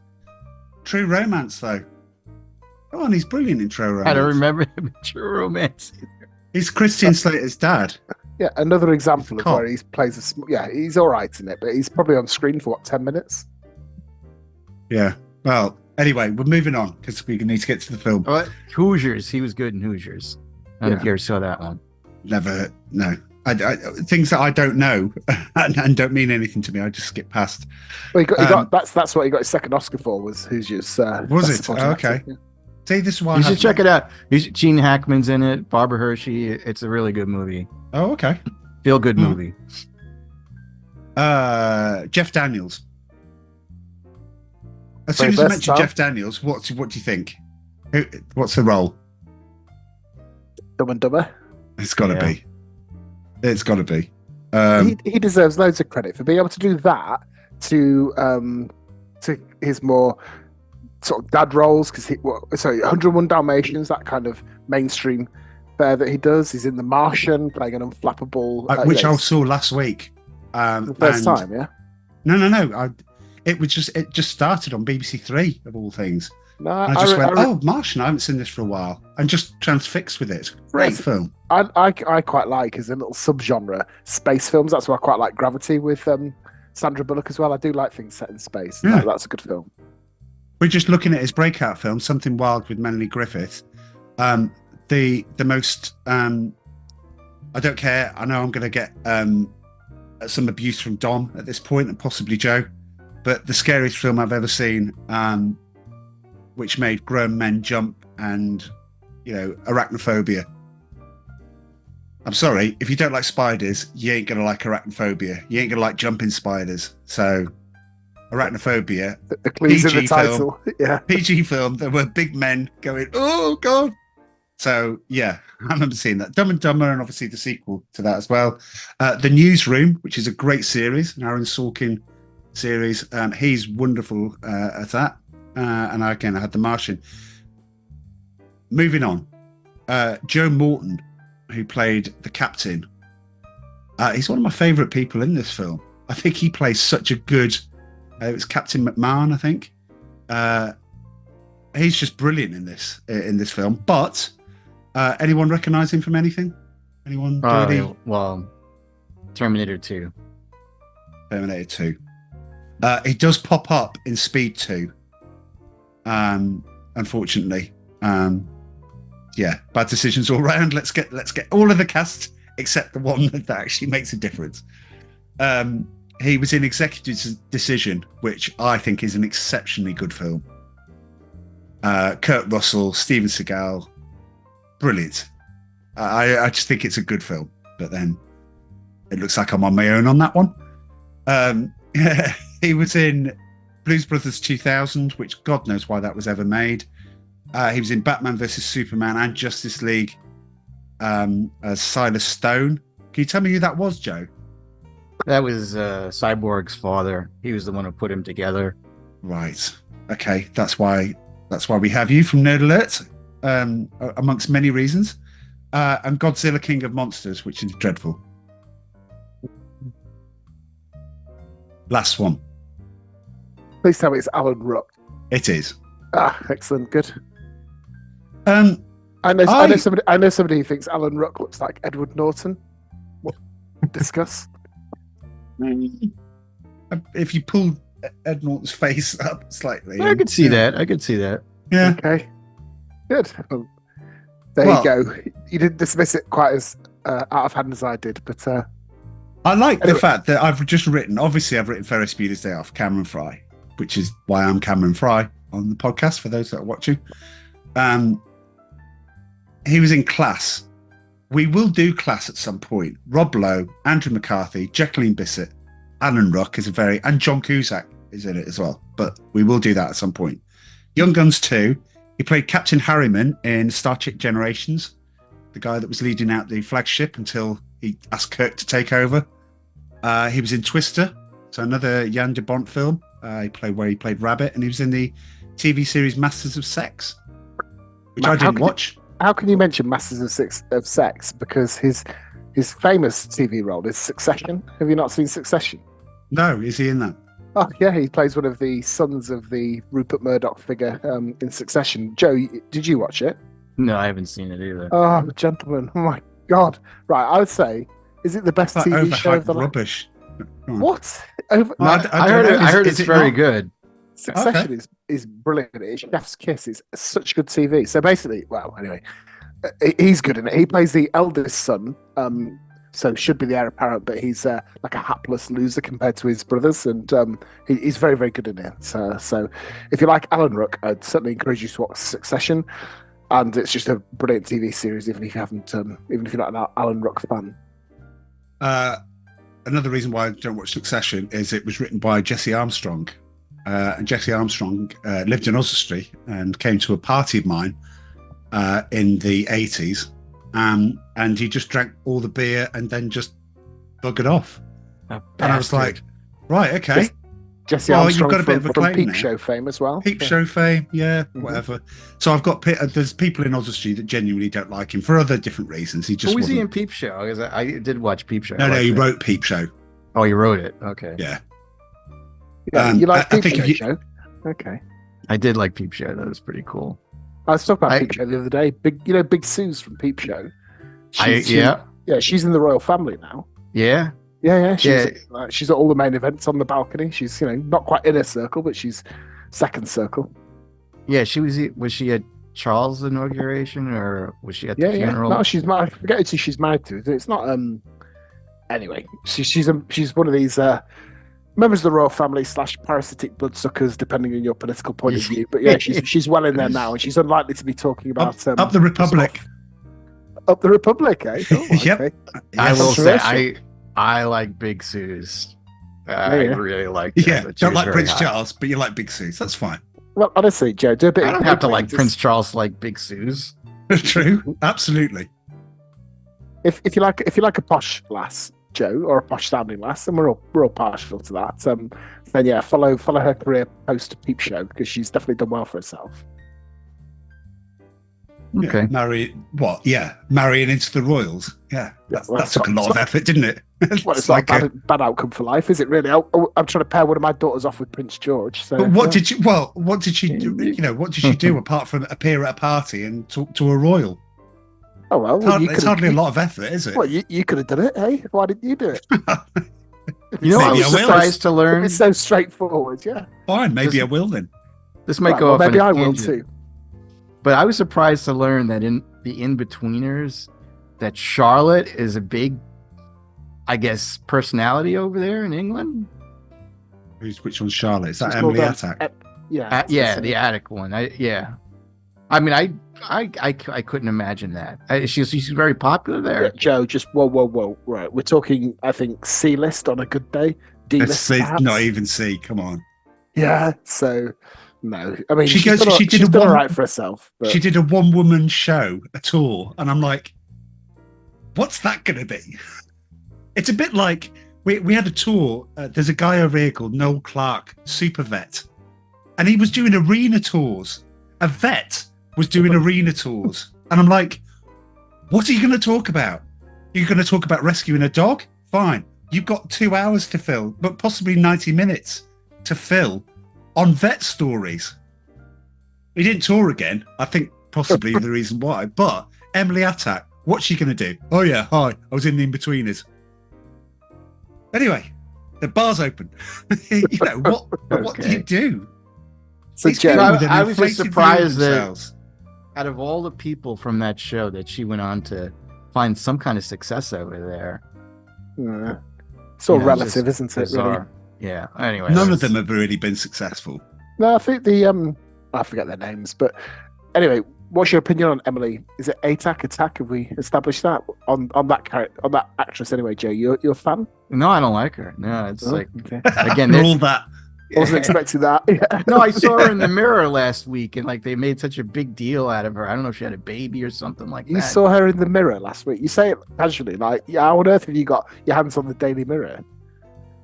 True Romance, though. Oh, and he's brilliant in True Romance. I don't remember him in True Romance. He's Christian Slater's dad. Yeah, another example of where he plays he's all right in it, but he's probably on screen for 10 minutes? Yeah. Well, anyway, we're moving on because we need to get to the film. All right. Hoosiers. He was good in Hoosiers. I don't know if you ever saw that one. Never. No. I things that I don't know and don't mean anything to me, I just skip past. Well, that's what he got his second Oscar for, was Hoosiers. Was it? Oh, okay. Yeah. See, this is why you should check it out. Gene Hackman's in it. Barbara Hershey. It's a really good movie. Oh, okay. Feel good movie. Jeff Daniels. As soon as you mention Jeff Daniels, what do you think? What's the role? Dumb and Dumber. It's got to be. It's got to be. He deserves loads of credit for being able to do that to his more sort of dad roles. Because 101 Dalmatians, that kind of mainstream fare that he does. He's in The Martian, playing an unflappable, which I saw last week. The first time, yeah. No. It just started on BBC Three of all things. No, I went, Martian, I haven't seen this for a while, and just transfixed with it. Great film. I quite like, as a little subgenre, space films. That's why I quite like Gravity with Sandra Bullock as well. I do like things set in space. Yeah. That's a good film. We're just looking at his breakout film, Something Wild with Melanie Griffith. The most I don't care. I know I'm going to get some abuse from Dom at this point, and possibly Joe, but the scariest film I've ever seen, which made grown men jump and, arachnophobia. I'm sorry, if you don't like spiders, you ain't going to like arachnophobia. You ain't going to like jumping spiders. So, arachnophobia. The clues in the title. Yeah. PG film. There were big men going, oh, God. So, yeah, I remember seeing that. Dumb and Dumber, and obviously the sequel to that as well. The Newsroom, which is a great series, an Aaron Sorkin series. He's wonderful at that. And again, I had The Martian. Moving on. Joe Morton, who played the captain. He's one of my favourite people in this film. I think he plays such a good... it was Captain McMahon, I think. He's just brilliant in this film. But anyone recognise him from anything? Anyone? Well, Terminator 2. Terminator 2. He does pop up in Speed 2. Unfortunately. Yeah, bad decisions all round. Let's get all of the cast except the one that actually makes a difference. He was in Executive Decision, which I think is an exceptionally good film. Kurt Russell, Steven Seagal, brilliant. I just think it's a good film. But then it looks like I'm on my own on that one. He was in Blues Brothers 2000, which God knows why that was ever made. He was in Batman vs Superman and Justice League as Silas Stone. Can you tell me who that was, Joe? That was Cyborg's father. He was the one who put him together. Right. Okay. That's why we have you from Nerd Alert, amongst many reasons. And Godzilla King of Monsters, which is dreadful. Last one. Please tell me it's Alan Ruck. It is. Excellent. Good. I know somebody who thinks Alan Ruck looks like Edward Norton. What? Discuss. If you pull Ed Norton's face up slightly, I could see that. Yeah. Okay. Good. Well, there you go. You didn't dismiss it quite as out of hand as I did, but I like the fact that I've written Ferris Bueller's Day Off, Cameron Fry, which is why I'm Cameron Fry on the podcast for those that are watching. He was in Class. We will do Class at some point. Rob Lowe, Andrew McCarthy, Jacqueline Bisset, Alan Ruck and John Cusack is in it as well. But we will do that at some point. Young Guns 2. He played Captain Harriman in Star Trek Generations, the guy that was leading out the flagship until he asked Kirk to take over. He was in Twister, so another Jan de Bont film. He played Rabbit, and he was in the TV series Masters of Sex, which I didn't watch. How can you mention Masters of Sex? Because his famous TV role is Succession. Have you not seen Succession? No, is he in that? Oh yeah, he plays one of the sons of the Rupert Murdoch figure in Succession. Joe, did you watch it? No, I haven't seen it either. Oh, gentlemen! Oh my God! Right, I would say, is it the best TV show of the rubbish? What? I heard it's very good. Succession is brilliant. It's chef's kiss. It's such good TV. So basically, well, anyway, he's good in it. He plays the eldest son, so should be the heir apparent, but he's like a hapless loser compared to his brothers, and he's very, very good in it. So if you like Alan Ruck, I'd certainly encourage you to watch Succession, and it's just a brilliant TV series, even if you haven't, even if you're not an Alan Ruck fan. Another reason why I don't watch Succession is it was written by Jesse Armstrong. And Jesse Armstrong lived in Oswestry and came to a party of mine in the 80s. And he just drank all the beer and then just buggered off. And I was like, right, okay. Jesse Armstrong, you've got a bit of a claim Peep Show fame as well. Peep Show fame, whatever. So I've got there's people in Oswestry that genuinely don't like him for other different reasons. He just was he in Peep Show? Because I did watch Peep Show. No, he wrote Peep Show. Oh, he wrote it. Okay. Yeah. You like Peep Show? Okay. I did like Peep Show. That was pretty cool. I was talking about Peep Show the other day. Big Sue's from Peep Show. She's in the royal family now. Yeah. Yeah. She's at all the main events on the balcony. She's not quite inner circle, but she's second circle. Yeah, was she at Charles' inauguration, or was she at the funeral? No, she's married. I forget who she's married to. It's not. Anyway, she's one of these. Members of the royal family / parasitic bloodsuckers, depending on your political point of view. But yeah, she's well in there now, and she's unlikely to be talking about up the Republic. Up the Republic, eh? Oh, okay. Yep. I will say I like Big Sue's. I really like that. Yeah, don't like Prince Charles, but you like Big Sue's. That's fine. Well, honestly, Joe, do a bit. I don't have to like Prince Charles to like Big Sue's. True, absolutely. If you like a posh lass, Joe, or a posh sounding lass, and we're all partial to that. Then yeah, follow her career post Peep Show, because she's definitely done well for herself. Okay. Yeah, marrying into the royals. Yeah, that took a lot of effort, didn't it? Well, it's like a bad outcome for life, is it? Really? I'm trying to pair one of my daughters off with Prince George. So, but what did she do? What did she do apart from appear at a party and talk to a royal? Oh well, it's hardly a lot of effort, is it? Well, you could have done it, hey? Why didn't you do it? I was surprised to learn. It's so straightforward, yeah. Fine, maybe I will then. This might go off. Maybe I will too. But I was surprised to learn that in the In-Betweeners, that Charlotte is a big, I guess, personality over there in England. Which one's Charlotte? Is that Emily Attak? The attic one. I mean, I couldn't imagine that. She's very popular there. Yeah, Joe, just whoa. Right, we're talking, I think, C-list on a good day. D-list, not even C. Come on. Yeah, so... No, I mean, she's done all right for herself. But... She did a one-woman show, a tour, and I'm like, what's that going to be? It's a bit like, we had a tour, there's a guy over here called Noel Clark, super vet, and he was doing arena tours. A vet was doing arena tours, and I'm like, what are you going to talk about? You're going to talk about rescuing a dog? Fine. You've got 2 hours to fill, but possibly 90 minutes to fill on vet stories. He didn't tour again. I think possibly the reason why. But Emily Attak, what's she going to do? Oh yeah, hi. I was in the In-Betweeners. Anyway, the bar's open. What do you do? So, Joe, I was just surprised that out of all the people from that show that she went on to find some kind of success over there. It's all relative, isn't it? Bizarre. Really? Yeah. Anyway, None of them have really been successful. No, I think I forget their names, but anyway, what's your opinion on Emily? Is it Attack? Have we established that on that character, on that actress? Anyway, Jay, you're a fan? No, I don't like her. No, it's like okay. Again, all that. I wasn't expecting that. Yeah. No, I saw her in the mirror last week, and like they made such a big deal out of her. I don't know if she had a baby or something like that. You saw her in the mirror last week. You say it casually, like, yeah. How on earth have you got your hands on the Daily Mirror?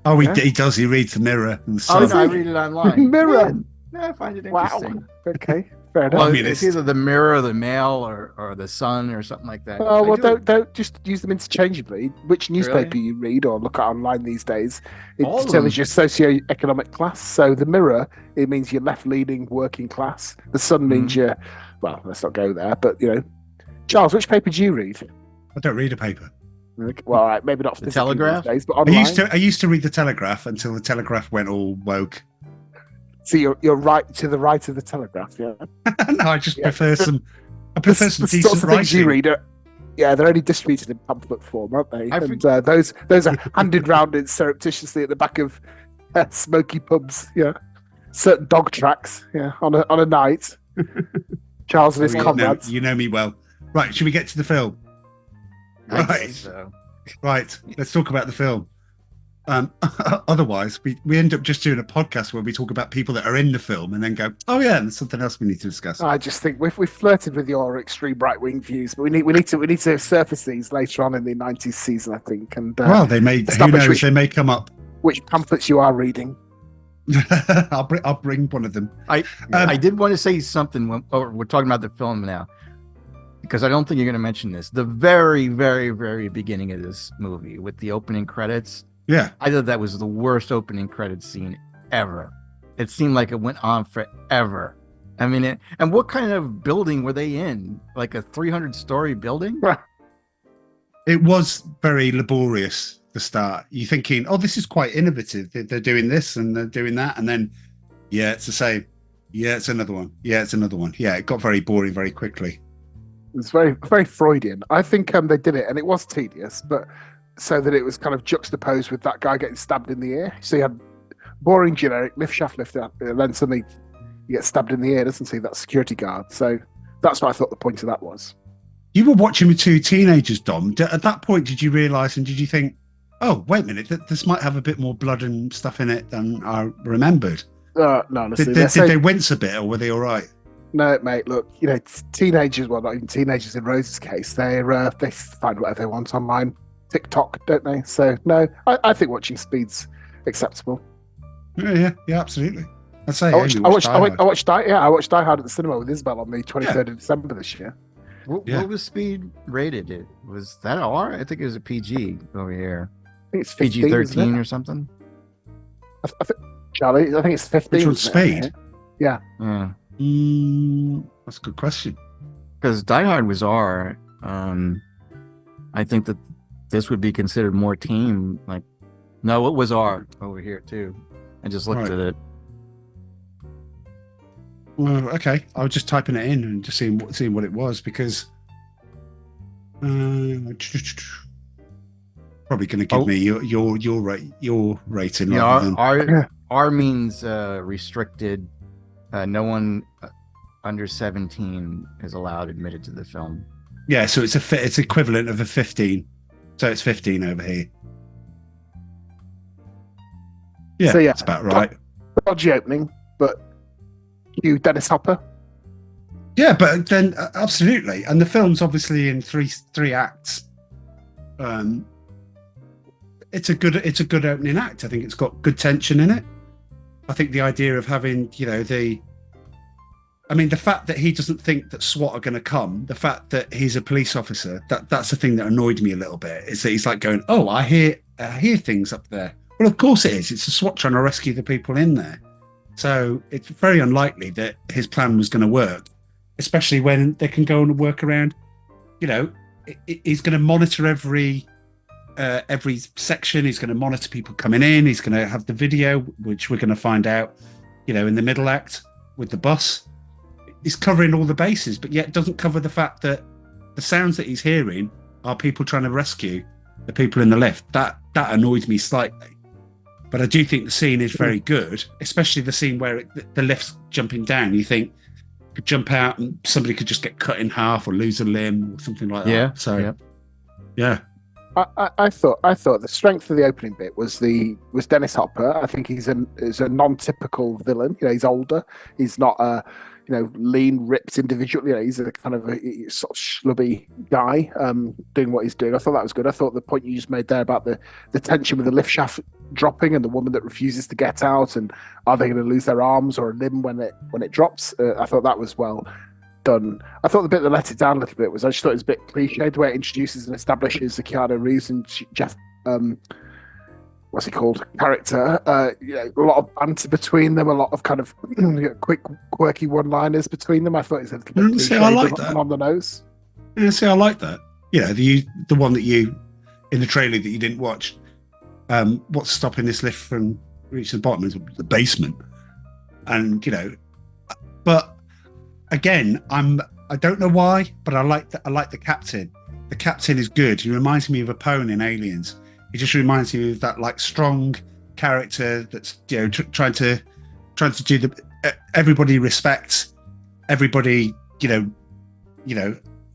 Oh, he does. He reads the Mirror. And no, I read it online. Mirror. Yeah, I find it interesting. Wow. Okay. Fair enough. Well, I mean, it's either the Mirror, the Mail, or the Sun, or something like that. Oh well, don't just use them interchangeably. Which newspaper you read or look at online these days, it determines your socio-economic class. So the Mirror, it means you're left-leaning, working class. The Sun means you're, well, let's not go there. But Charles, which paper do you read? I don't read a paper. Well, all right, maybe not the Telegraph, these days, but online. I used to read the Telegraph until the Telegraph went all woke. So you're right to the right of the Telegraph, yeah. No, I just prefer some. I prefer some decent sorts of things you writing. read they're only distributed in pamphlet form, aren't they? Those are handed round in surreptitiously at the back of smoky pubs, yeah. Certain dog tracks, yeah, on a night. Charles and his comrades. You know me well. Right, should we get to the film? Right. So. Right, let's talk about the film. Otherwise, we end up just doing a podcast where we talk about people that are in the film and then go, oh yeah, and there's something else we need to discuss. I just think we've flirted with your extreme right wing views, but we need to surface these later on in the 90s season, I think. And well, they may. Who knows? They may come up. Which pamphlets you are reading? I'll bring one of them. I did want to say something when we're talking about the film now, because I don't think you're going to mention this. The very, very, very beginning of this movie with the opening credits. Yeah. I thought that was the worst opening credits scene ever. It seemed like it went on forever. I mean, and what kind of building were they in? Like a 300-story building? It was very laborious, the start. You're thinking, oh, this is quite innovative. They're doing this and they're doing that. And then, yeah, it's the same. Yeah, it's another one. Yeah, it's another one. Yeah, it got very boring very quickly. It's very, very Freudian. I think they did it, and it was tedious, but so that it was kind of juxtaposed with that guy getting stabbed in the ear. So you had boring generic lift shaft lift up, and then suddenly you get stabbed in the ear, doesn't he? That security guard. So that's what I thought the point of that was. You were watching with two teenagers, Dom. At that point, did you realise and did you think, oh, wait a minute, this might have a bit more blood and stuff in it than I remembered? No, honestly. Did they wince a bit, or were they all right? No, mate, look, teenagers, well, not even teenagers in Rose's case, they find whatever they want online. TikTok, don't they? So no, I think watching Speed's acceptable. Yeah, absolutely. I'd say I watched Die Hard at the cinema with Isabel on the 23rd of December this year. What was Speed rated? Was that R? I think it was a PG over here. I think it's 15, PG-13 or something. Charlie, I think it's 15. Which one's Speed? Yeah. That's a good question. Because Die Hard was R. I think that this would be considered more teen. Like, no, it was R over here too. I just looked at it. Well, okay. I was just typing it in and just seeing what it was, because probably going to give me your rating. Yeah, R means restricted. No one under 17 is allowed admitted to the film. Yeah, so it's equivalent of a 15. So it's 15 over here. Yeah, that's about right. Dodgy opening, but you, Dennis Hopper. Yeah, but then absolutely, and the film's obviously in three acts. It's a good opening act. I think it's got good tension in it. I think the idea of having the fact that he doesn't think that SWAT are going to come, the fact that he's a police officer, that's the thing that annoyed me a little bit, is that he's like going, oh, I hear things up there. Well, of course it is. It's a SWAT trying to rescue the people in there. So it's very unlikely that his plan was going to work, especially when they can go and work around. He's going to monitor every section. He's going to monitor people coming in. He's going to have the video, which we're going to find out, in the middle act with the bus. is covering all the bases, but yet doesn't cover the fact that the sounds that he's hearing are people trying to rescue the people in the lift. That annoyed me slightly. But I do think the scene is very good, especially the scene where the lift's jumping down. You think could jump out and somebody could just get cut in half or lose a limb or something like that. Yeah. So, yeah. I thought the strength of the opening bit was Dennis Hopper. I think he's a non-typical villain. He's older. He's not a lean, ripped individual. He's a kind of a sort of schlubby guy doing what he's doing. I thought that was good. I thought the point you just made there about the tension with the lift shaft dropping and the woman that refuses to get out, and are they going to lose their arms or a limb when it drops? I thought that was well done. I thought the bit that let it down a little bit was I just thought it was a bit cliched the way it introduces and establishes the Keanu Reeves and Jeff what's he called character. A lot of banter between them, a lot of kind of quick quirky one-liners between them. I thought it was a little bit cliche, I like that. on the nose. Yeah, see, I like that. The one that you in the trailer that you didn't watch. What's stopping this lift from reaching the bottom is the basement, and but again, I don't know why, but I like the captain. The captain is good. He reminds me of Apone in Aliens. He just reminds me of that like strong character that's trying to do everybody respects everybody.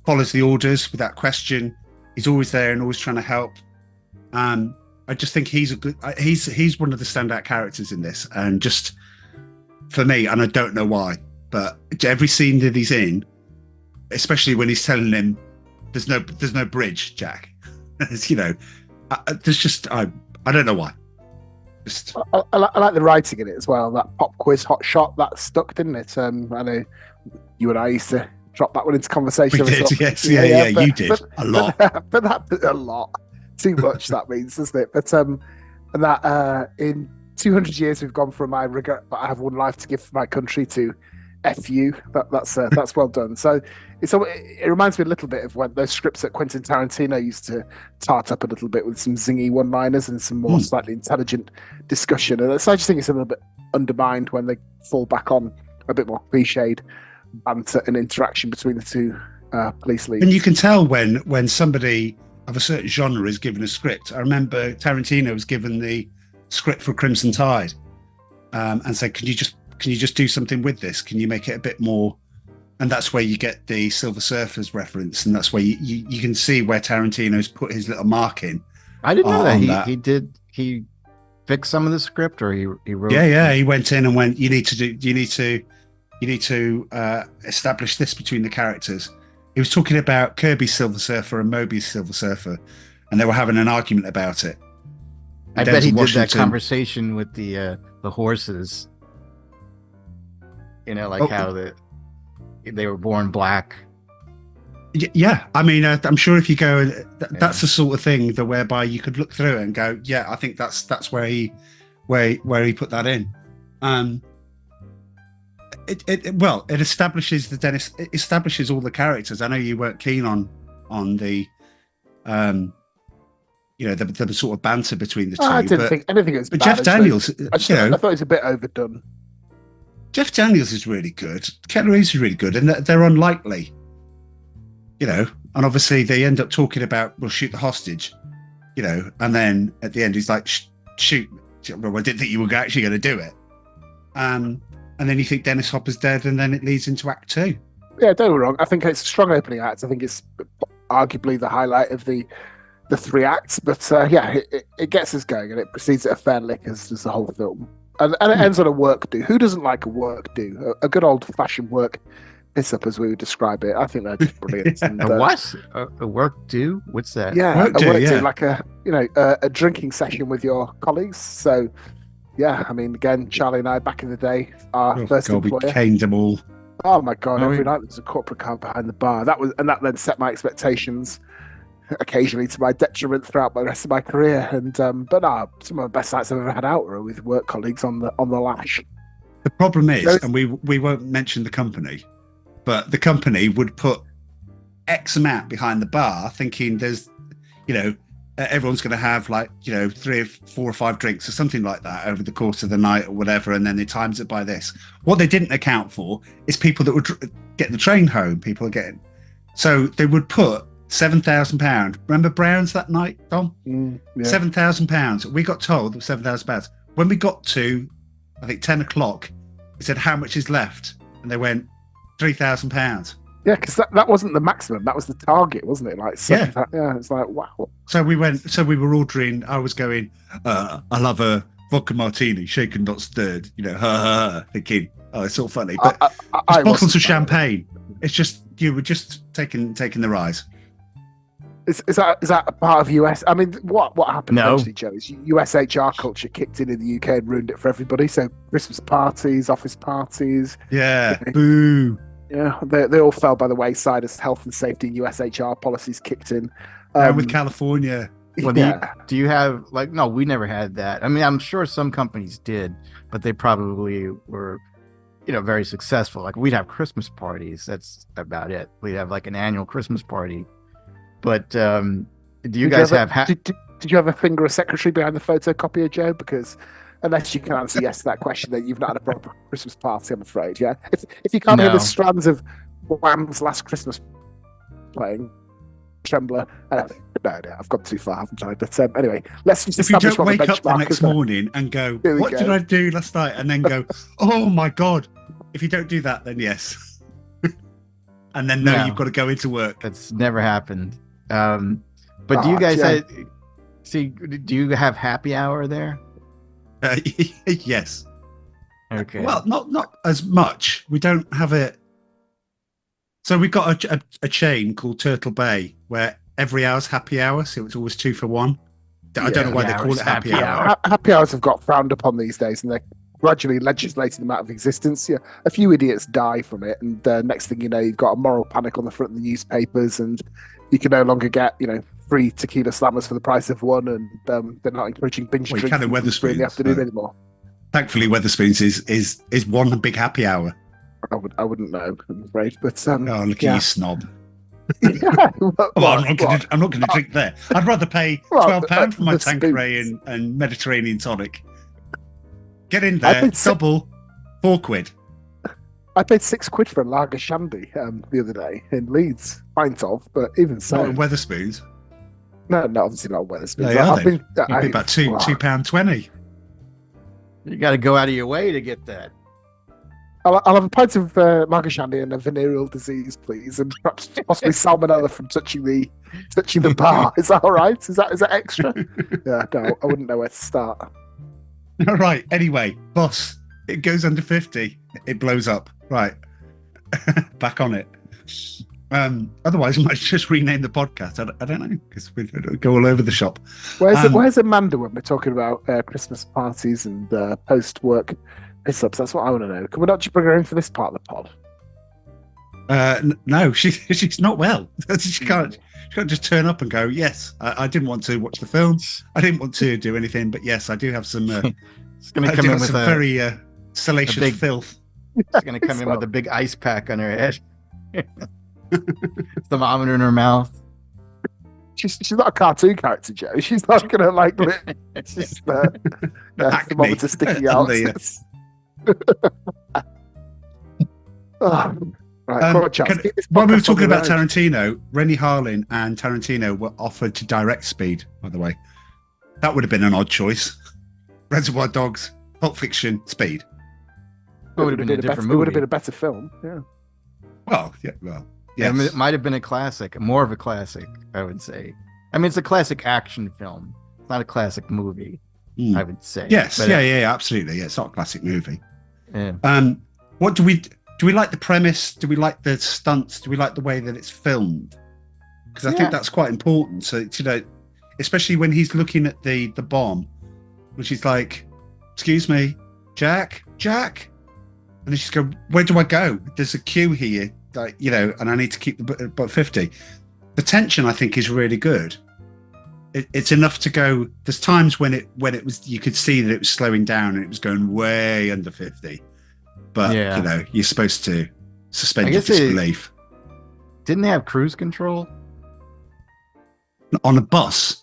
Follows the orders without question. He's always there and always trying to help. I just think he's one of the standout characters in this, and just for me, and I don't know why, but every scene that he's in, especially when he's telling him there's no bridge, Jack. There's just I don't know why. Just I like the writing in it as well. That pop quiz hot shot that stuck, didn't it? I know you and I used to drop that one into conversation. We did, yes, yeah, you did a lot, but that a lot. Too much, that means, doesn't it? But and that in 200 years we've gone from I regret that I have one life to give for my country to F you. That's well done. So it reminds me a little bit of when those scripts that Quentin Tarantino used to tart up a little bit with some zingy one-liners and some more slightly intelligent discussion. And so I just think it's a little bit undermined when they fall back on a bit more cliched banter and interaction between the two police leads. And you can tell when somebody of a certain genre is given a script. I remember Tarantino was given the script for Crimson Tide, and said, "Can you just do something with this? Can you make it a bit more?" And that's where you get the Silver Surfers reference, and that's where you can see where Tarantino's put his little mark in. I didn't know that he fixed some of the script, or he wrote. Yeah, he went in and went, You need to establish this between the characters. He was talking about Kirby's Silver Surfer and Moby's Silver Surfer, and they were having an argument about it. I bet he did that conversation with the horses. How they were born black. Yeah, I mean, I'm sure if you go, that's the sort of thing that whereby you could look through it and go, yeah, I think that's where he put that in. It establishes it establishes all the characters. I know you weren't keen on the the sort of banter between the two. I didn't think anything was bad. But Jeff Daniels, I thought it was a bit overdone. Jeff Daniels is really good. Keanu Reeves is really good, and they're unlikely. And obviously they end up talking about, we'll shoot the hostage, and then at the end he's like, shoot. Well, I didn't think you were actually going to do it. And then you think Dennis Hopper's dead, and then it leads into Act 2. Yeah, don't get me wrong. I think it's a strong opening act. I think it's arguably the highlight of the 3 acts. But it gets us going, and it proceeds at a fair lick as does the whole film. And it ends on a work do. Who doesn't like a work do? A good old-fashioned work piss-up, as we would describe it. I think they're just brilliant. And, a what? A work do? What's that? Yeah, work do, like a drinking session with your colleagues. So... yeah, I mean, again, Charlie and I, back in the day, our first employer. We caned them all. Oh my God! Every night there was a corporate car behind the bar. That then set my expectations, occasionally to my detriment throughout the rest of my career. And but some of the best nights I've ever had out were with work colleagues on the lash. The problem is, and we won't mention the company, but the company would put X amount behind the bar, thinking there's, everyone's going to have like, 3 or 4 or 5 drinks or something like that over the course of the night or whatever, and then they times it by this. What they didn't account for is people that would get the train home. People are getting, so they would put £7,000. Remember Browns that night, Tom? £7,000. We got told it was £7,000. When we got to, I think 10 o'clock, they said, how much is left? And they went, £3,000. Yeah, because that wasn't the maximum. That was the target, wasn't it? Like, it's like, wow. So we were ordering, I was going, I'll have a vodka martini, shaken, not stirred, thinking, oh, it's all funny. But it's bottles of champagne. It's just, you were just taking the rise. Is that a part of US? I mean, what happened No. eventually, Joe, is US HR culture kicked in the UK and ruined it for everybody. So Christmas parties, office parties. Yeah, boo. Yeah, they all fell by the wayside as health and safety and US HR policies kicked in. With California. Well, do you have like? No, we never had that. I mean, I'm sure some companies did, but they probably were, very successful. Like we'd have Christmas parties. That's about it. We'd have like an annual Christmas party. But do you guys have? Did you have a finger a secretary behind the photocopier, Joe? Because unless you can answer yes to that question, then you've not had a proper Christmas party, I'm afraid. Yeah, if you can't hear the strands of Wham's Last Christmas playing, Trembler. No, I've gone too far, haven't I? But anyway, let's just establish. If you don't wake up the next morning and go, "What did I do last night?" and then go, "Oh my god!" If you don't do that, then yes, and then you've got to go into work. That's never happened. But do you guys do you have happy hour there? Yes. Okay. Well, not as much. We don't have it. So we've got a chain called Turtle Bay where every hour's happy hour, so it's always 2 for 1. I don't know why they call it happy hour. Happy hours have got frowned upon these days, and they're gradually legislating them out of existence. Yeah, a few idiots die from it, and next thing you know, you've got a moral panic on the front of the newspapers, and you can no longer get free tequila slammers for the price of one, and they're not encouraging binge drinking in the afternoon anymore. Thankfully, Wetherspoons is one big happy hour. I wouldn't know, I'm afraid. But look at you, snob. I'm not going to drink there. I'd rather pay £12 for my Tanqueray and Mediterranean tonic. Get in there, double £4. I paid £6 for a lager shandy the other day in Leeds, pint of, but even so, not in Wetherspoons. No, obviously not Wetherspoons. They are about £2.20. You got to go out of your way to get that. I'll have a pint of lager shandy and a venereal disease, please, and perhaps possibly salmonella from touching the bar. Is that all right? Is that extra? Yeah, no, I wouldn't know where to start. All right. Anyway, boss, it goes under 50. It blows up. Right. Back on it. Otherwise, I might just rename the podcast. I don't know, because we go all over the shop. Where's Amanda when we're talking about Christmas parties and post-work piss-ups? That's what I want to know. Can we not just bring her in for this part of the pod? No, she's not well. She can't just turn up and go, yes, I didn't want to watch the film. I didn't want to do anything, but yes, I do have some it's going to come in with some very salacious filth. It's going to come in with a big ice pack on her head. Thermometer in her mouth. She's not a cartoon character, Joe. She's not going to it's just thermometer sticking out. While we were talking about Tarantino, Rennie Harlin and Tarantino were offered to direct Speed, by the way. That would have been an odd choice. Reservoir Dogs, Pulp Fiction, Speed. It would have been a different movie. It would have been a better film, yeah. Yes. It might have been a classic, more of a classic, I would say. I mean, it's a classic action film. It's not a classic movie, I would say. Yes, but absolutely. Yeah, it's not a classic movie. Yeah. What do we like the premise? Do we like the stunts? Do we like the way that it's filmed? Because I think that's quite important. So, especially when he's looking at the bomb, which is like, excuse me, Jack? And then she's go, where do I go? There's a queue here, and I need to keep the but 50. The tension, I think, is really good. It's enough to go. There's times when it was, you could see that it was slowing down and it was going way under 50. But you're supposed to suspend your disbelief. Didn't they have cruise control on a bus?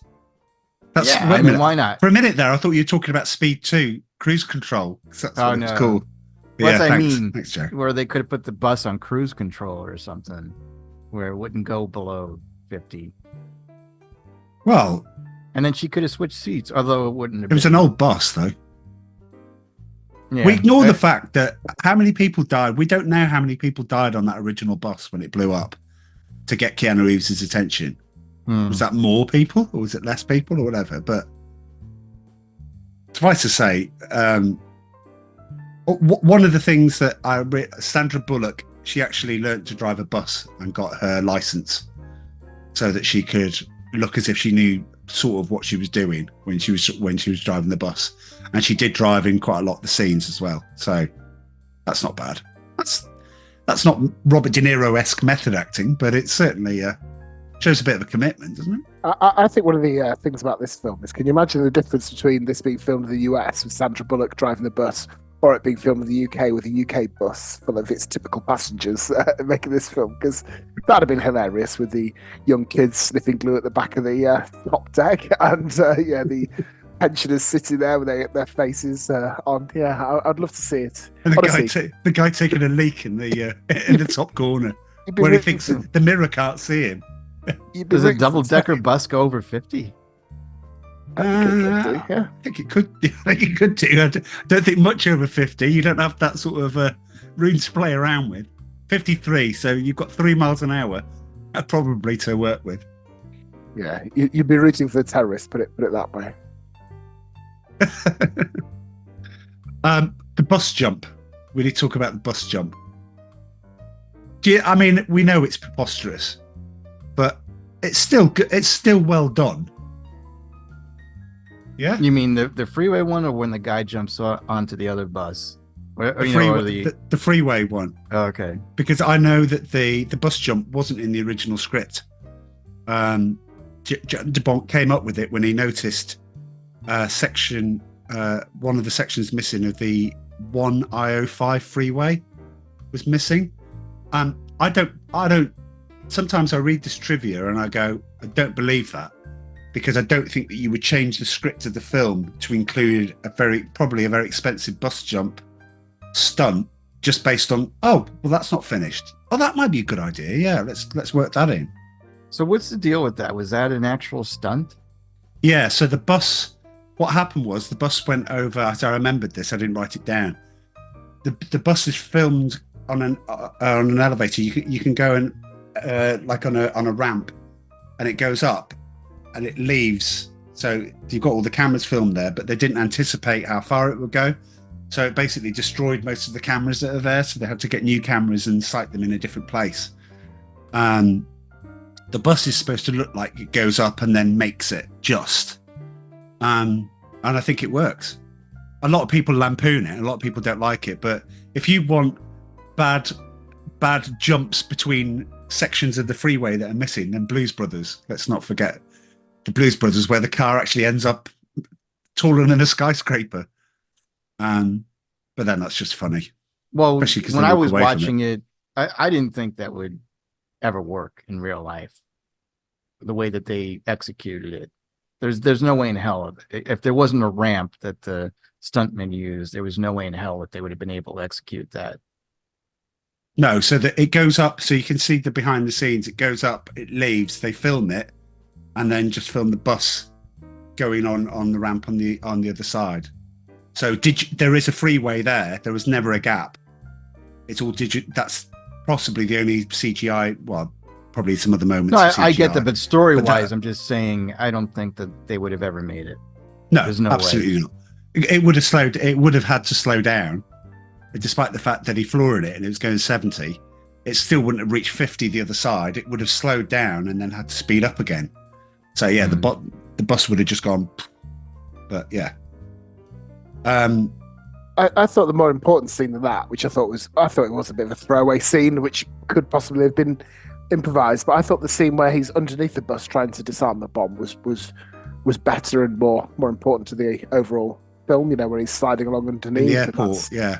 Why not? For a minute there, I thought you were talking about Speed 2, cruise control. That's what it's called. Well, yeah, thanks, Joe. Where they could have put the bus on cruise control or something, where it wouldn't go below 50. Well, and then she could have switched seats, although it wouldn't have It was an old bus, though. Yeah. We ignore the fact that how many people died. We don't know how many people died on that original bus when it blew up to get Keanu Reeves' attention. Was that more people or was it less people or whatever? But suffice to say, one of the things that Sandra Bullock, she actually learned to drive a bus and got her license so that she could look as if she knew sort of what she was doing when she was driving the bus, and she did drive in quite a lot of the scenes as well. So that's not bad. That's not Robert De Niro-esque method acting, but it certainly shows a bit of a commitment, doesn't it? I think one of the things about this film is, can you imagine the difference between this being filmed in the US with Sandra Bullock driving the bus, or it being filmed in the UK with a UK bus full of its typical passengers making this film? Because that'd have been hilarious with the young kids sniffing glue at the back of the top deck, and the pensioners sitting there with their faces on. Yeah, I'd love to see it. And the guy taking a leak in the top corner where he thinks the mirror can't see him. Does a double-decker bus go over 50? I think it could. I think it could do. I don't think much over 50. You don't have that sort of room to play around with. 53, so you've got 3 miles an hour probably to work with. Yeah, you'd be rooting for the terrorists. Put it that way. The bus jump. We need to talk about the bus jump. I mean, we know it's preposterous, but it's still well done. Yeah. You mean the freeway one, or when the guy jumps onto the other bus? The freeway one. Oh, okay. Because I know that the bus jump wasn't in the original script. DeBonk came up with it when he noticed one of the sections missing of the 1I-05 freeway was missing. I don't. Sometimes I read this trivia and I go, I don't believe that, because I don't think that you would change the script of the film to include probably a very expensive bus jump stunt just based on, oh, well, that's not finished. Oh, that might be a good idea. Yeah, let's work that in. So what's the deal with that? Was that an actual stunt? Yeah, so the bus, what happened was the bus went over, so I remembered this, I didn't write it down. The bus is filmed on an elevator. You can go and like on a ramp, and it goes up and it leaves. So you've got all the cameras filmed there, but they didn't anticipate how far it would go. So it basically destroyed most of the cameras that are there. So they had to get new cameras and site them in a different place. The bus is supposed to look like it goes up and then makes it just. And I think it works. A lot of people lampoon it. A lot of people don't like it. But if you want bad jumps between sections of the freeway that are missing, then Blues Brothers. Let's not forget the Blues Brothers, where the car actually ends up taller than a skyscraper. But then that's just funny. Well, when I was watching it, I didn't think that would ever work in real life. The way that they executed it, there's no way in hell if there wasn't a ramp that the stuntmen used, there was no way in hell that they would have been able to execute that. No, so that it goes up, so you can see the behind the scenes. It goes up, it leaves, they film it, and then just film the bus going on the ramp on the other side. So there is a freeway there. There was never a gap. It's all digital. That's possibly the only CGI. Well, probably some other moments. No, I get that, but story-wise, I'm just saying I don't think that they would have ever made it. No, there's no absolutely way. Not. It would have slowed. It would have had to slow down, despite the fact that he floored it and it was going 70. It still wouldn't have reached 50 the other side. It would have slowed down and then had to speed up again. So yeah, the bus would have just gone. But yeah. I thought the more important scene than that, which I thought it was a bit of a throwaway scene, which could possibly have been improvised. But I thought the scene where he's underneath the bus trying to disarm the bomb was better and more important to the overall film. You know, when he's sliding along underneath in the airport. Yeah,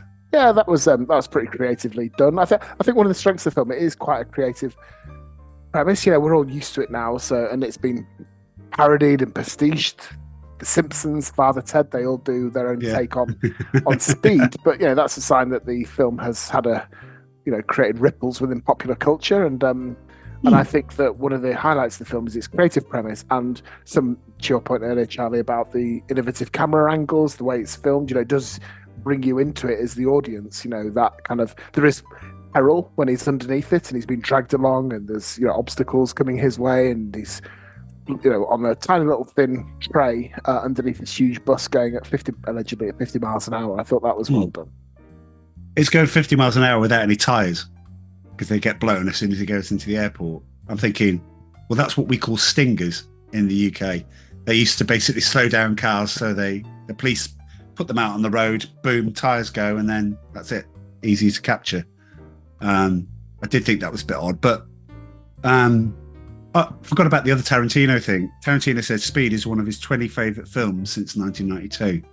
that was pretty creatively done. I think one of the strengths of the film, it is quite a creative premise. You know, we're all used to it now, and it's been parodied and pastiched The Simpsons, Father Ted, they all do their own take on speed. But that's a sign that the film has had created ripples within popular culture. And I think that one of the highlights of the film is its creative premise and to your point earlier, Charlie, about the innovative camera angles, the way it's filmed. It does bring you into it as the audience. That kind of, there is peril when he's underneath it and he's been dragged along, and there's obstacles coming his way, and he's on a tiny little thin tray underneath this huge bus going at allegedly at 50 miles an hour. I thought that was well done. It's going 50 miles an hour without any tyres because they get blown as soon as he goes into the airport. I'm thinking, well, that's what we call stingers in the UK. They used to basically slow down cars so the police put them out on the road, boom, tyres go, and then that's it. Easy to capture. I did think that was a bit odd, but I forgot about the other Tarantino thing. Tarantino said Speed is one of his 20 favourite films since 1992.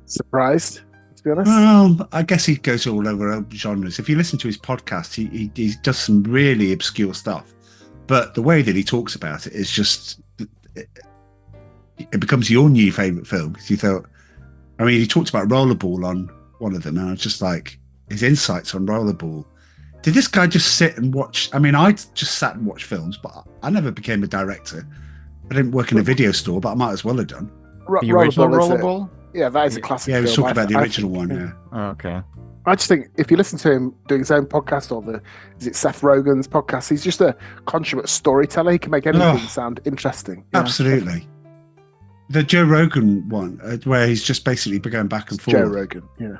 Surprised, to be honest? Well, I guess he goes all over genres. If you listen to his podcast, he does some really obscure stuff. But the way that he talks about it is just... It becomes your new favourite film. Because you thought... I mean, he talked about Rollerball on one of them, and I was just like, his insights on Rollerball. Did this guy just sit and watch? I mean, I just sat and watched films, but I never became a director. I didn't work in a video store, but I might as well have done. The original Rollerball? Yeah, that is a classic film. Yeah, he was talking about the original one, yeah. Oh, okay. I just think if you listen to him doing his own podcast or is it Seth Rogen's podcast, he's just a consummate storyteller. He can make anything sound interesting. Absolutely. The Joe Rogan one, where he's just basically going back and forth. Joe Rogan, yeah.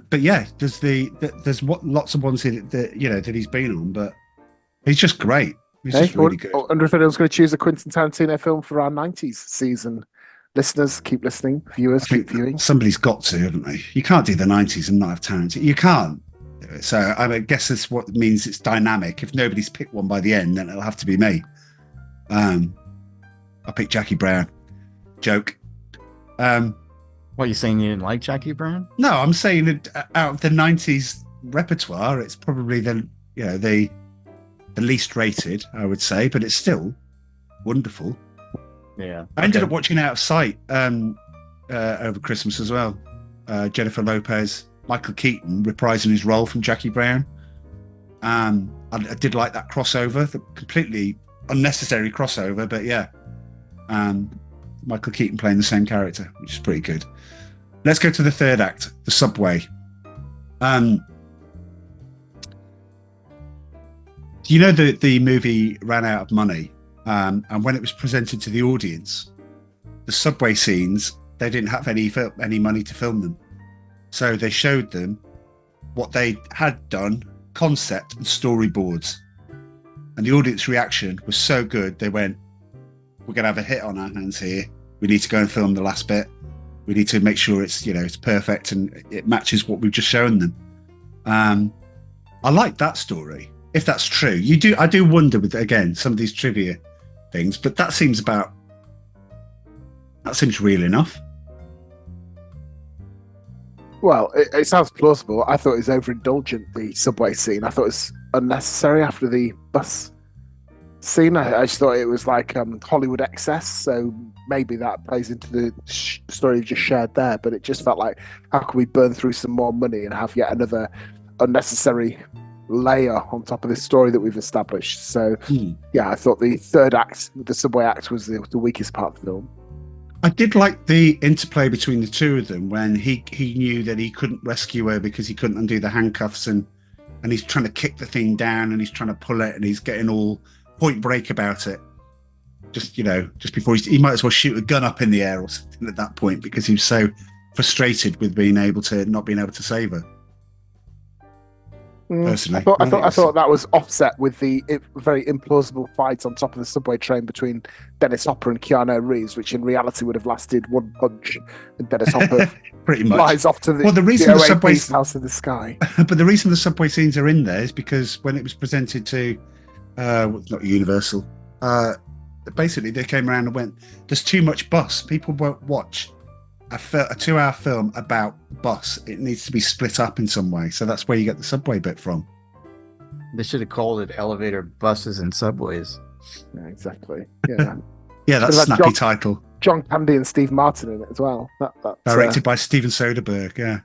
But yeah, there's lots of ones that he's been on, but he's just great. He's just really good. I wonder if anyone's going to choose a Quentin Tarantino film for our 90s season. Listeners, keep listening. Viewers, keep viewing. Somebody's got to, haven't they? You can't do the 90s and not have Tarantino. You can't. So I guess that's what means it's dynamic. If nobody's picked one by the end, then it'll have to be me. I'll pick Jackie Brown. Joke. What, are you saying you didn't like Jackie Brown? No, I'm saying that out of the 90s repertoire, it's probably the least rated, I would say, but it's still wonderful. Yeah. I ended up watching Out of Sight over Christmas as well. Jennifer Lopez, Michael Keaton reprising his role from Jackie Brown. I did like that crossover, the completely unnecessary crossover, but yeah. Michael Keaton playing the same character, which is pretty good. Let's go to the third act, the subway. You know the movie ran out of money, and when it was presented to the audience, the subway scenes, they didn't have any money to film them. So they showed them what they had done, concept and storyboards. And the audience reaction was so good, they went, we're going to have a hit on our hands here. We need to go and film the last bit. We need to make sure it's perfect and it matches what we've just shown them. I like that story, if that's true. I do wonder with, again, some of these trivia things, but that seems real enough. Well, it sounds plausible. I thought it was overindulgent, the subway scene. I thought it was unnecessary after the bus scene. I just thought it was like Hollywood excess, so maybe that plays into the story you just shared there, but it just felt like, how can we burn through some more money and have yet another unnecessary layer on top of this story that we've established? So yeah, I thought the third act, the subway act, was the weakest part of the film. I did like the interplay between the two of them when he knew that he couldn't rescue her because he couldn't undo the handcuffs, and he's trying to kick the thing down and he's trying to pull it and he's getting all point break about it. Just before he might as well shoot a gun up in the air or something at that point because he was so frustrated with not being able to save her. Personally, I thought that was offset with the very implausible fight on top of the subway train between Dennis Hopper and Keanu Reeves, which in reality would have lasted one punch, and Dennis Hopper pretty much flies off to the reason the subway house in the sky. But the reason the subway scenes are in there is because when it was presented to not Universal, basically they came around and went, there's too much bus, people won't watch a 2-hour film about bus. It needs to be split up in some way. So that's where you get the subway bit from. They should have called it elevator, buses, and subways. Yeah, exactly. Yeah. Yeah, that's a snappy title. John Candy and Steve Martin in it as well. Directed by Steven Soderbergh. Yeah,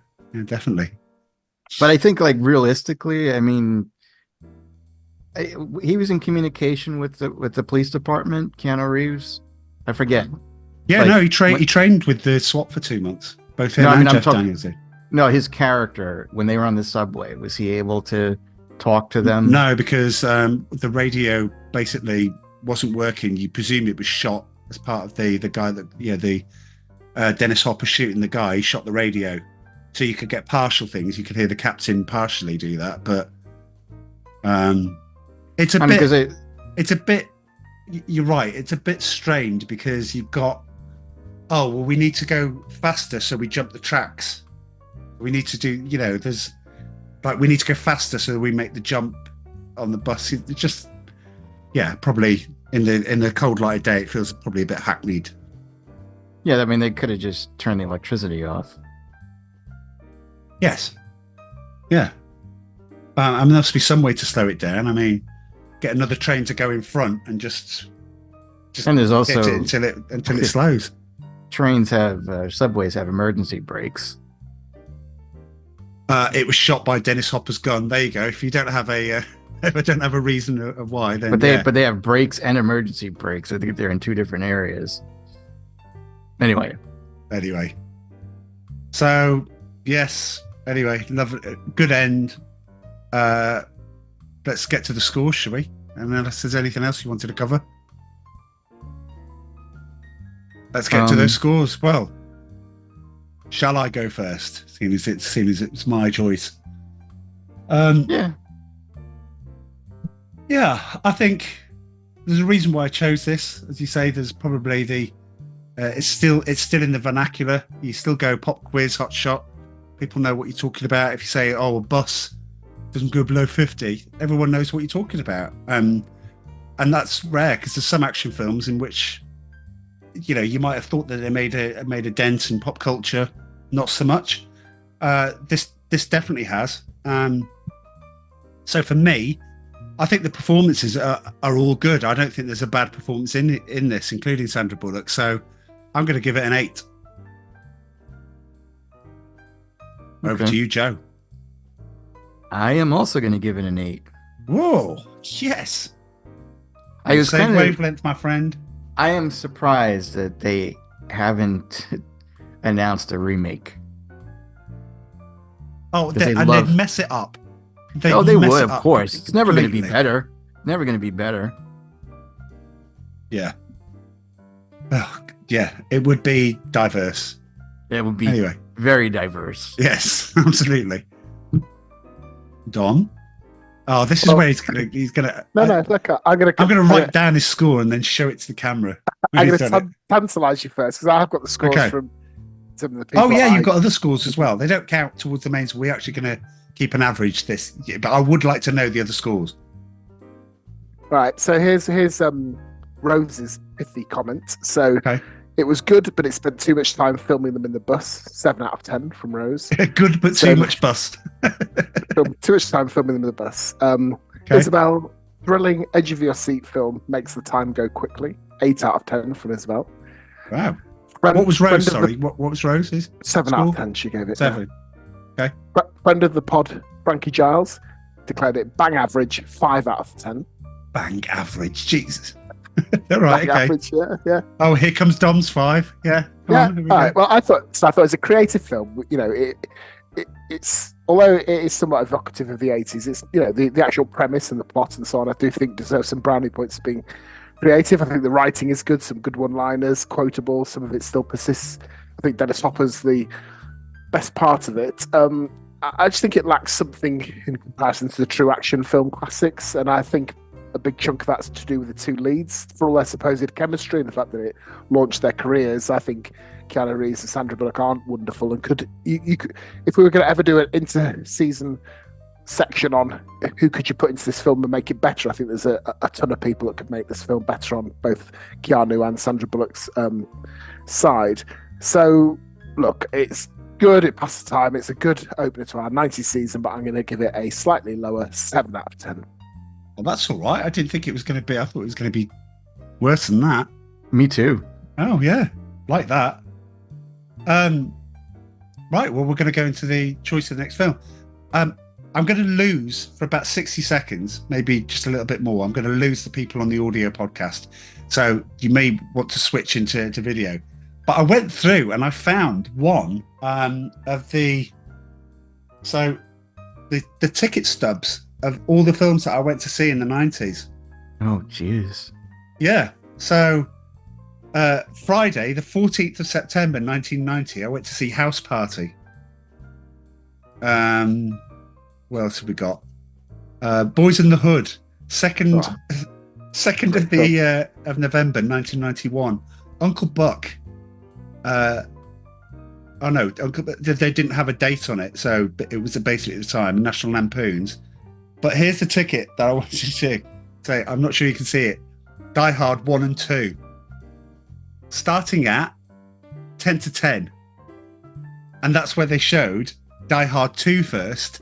definitely. But I think, like, realistically, I mean, he was in communication with the police department. Keanu Reeves, I forget. Yeah, like, he trained with the SWAT for 2 months. Both him and Jeff Daniels did. No, his character, when they were on the subway, was he able to talk to them? No, because the radio basically wasn't working. You presume it was shot as part of the guy that Dennis Hopper shooting the guy. He shot the radio, so you could get partial things. You could hear the captain partially do that, but it's a bit. You're right. It's a bit strange because you've got. Oh well, we need to go faster, so we jump the tracks. We need to do. There's like we need to go faster, so we make the jump on the bus. It's just, probably in the cold light of day, it feels probably a bit hackneyed. Yeah, I mean, they could have just turned the electricity off. Yes. Yeah. There must be some way to slow it down. I mean, get another train to go in front and just and there's also hit it until it slows. Subways have emergency brakes. It was shot by Dennis Hopper's gun. There you go. If you don't have if I don't have a reason of why, then but they have brakes and emergency brakes. I think they're in two different areas. Anyway. So yes. Anyway, love it. Good end. Let's get to the scores, shall we? And unless there's anything else you wanted to cover, let's get to those scores. Well, shall I go first? Seeing as it's my choice. Yeah, I think there's a reason why I chose this. As you say, there's probably it's still in the vernacular. You still go pop quiz, hot shot. People know what you're talking about. If you say, "Oh, a bus doesn't go below 50," everyone knows what you're talking about. And that's rare because there's some action films in which, you might have thought that they made a dent in pop culture. Not so much. This definitely has. So for me, I think the performances are all good. I don't think there's a bad performance in this, including Sandra Bullock. So I'm going to give it an 8. Over to you, Joe. I am also going to give it an 8. Whoa! Yes. I was same wavelength, my friend. I am surprised that they haven't announced a remake. Oh, they'd mess it up. They would, of course. It's never going to be better. Never going to be better. Yeah. Oh, yeah. It would be diverse. It would be very diverse. Yes, absolutely. Don? Oh, this is where he's gonna. No. Look, I'm gonna write down his score and then show it to the camera. I'm gonna tantalize you first because I've got the scores from some of the people. Oh yeah, you've got other scores as well. They don't count towards the main. So we're actually going to keep an average this. But I would like to know the other scores. Right. So here's Rose's pithy comment. So it was good, but it spent too much time filming them in the bus. 7 out of 10 from Rose. Good, but too much bus. Too much time filming them in the bus. Isabel, thrilling, edge of your seat film makes the time go quickly. 8 out of 10 from Isabel. Wow. What was Rose? Sorry, what was Rose's? 7 out of 10. She gave it 7. Yeah. Okay. Friend of the pod, Frankie Giles, declared it bang average. 5 out of 10. Bang average, Jesus. All right, bang average, yeah. Oh, here comes Dom's 5. Yeah. All right. Well, I thought it was a creative film. It's although it is somewhat evocative of the 80s. It's the actual premise and the plot and so on. I do think deserves some brownie points for being creative. I think the writing is good, some good one-liners, quotable. Some of it still persists. I think Dennis Hopper's the best part of it. I just think it lacks something in comparison to the true action film classics, and I think a big chunk of that's to do with the two leads. For all their supposed chemistry and the fact that it launched their careers, I think Keanu Reeves and Sandra Bullock aren't wonderful, and could if we were going to ever do an inter-season section on who could you put into this film and make it better, I think there's a ton of people that could make this film better on both Keanu and Sandra Bullock's side. So look, it's good, it passes time, it's a good opener to our 90s season, but I'm going to give it a slightly lower 7 out of 10. Well, that's all right. I didn't think it was going to be. I thought it was going to be worse than that. Me too. Oh yeah, like that. Right. Well, we're going to go into the choice of the next film. I'm going to lose for about 60 seconds, maybe just a little bit more. I'm going to lose the people on the audio podcast, so you may want to switch into video. But I went through and I found one of the ticket stubs of all the films that I went to see in the 90s. Oh, jeez. Yeah. So Friday, the 14th of September, 1990, I went to see House Party. What else have we got? Boys in the Hood, second of November, 1991. Uncle Buck. They didn't have a date on it, so it was basically at the time National Lampoons. But here's the ticket that I wanted to say. I'm not sure you can see it. Die Hard 1 and 2. Starting at 10 to 10. And that's where they showed Die Hard 2 first,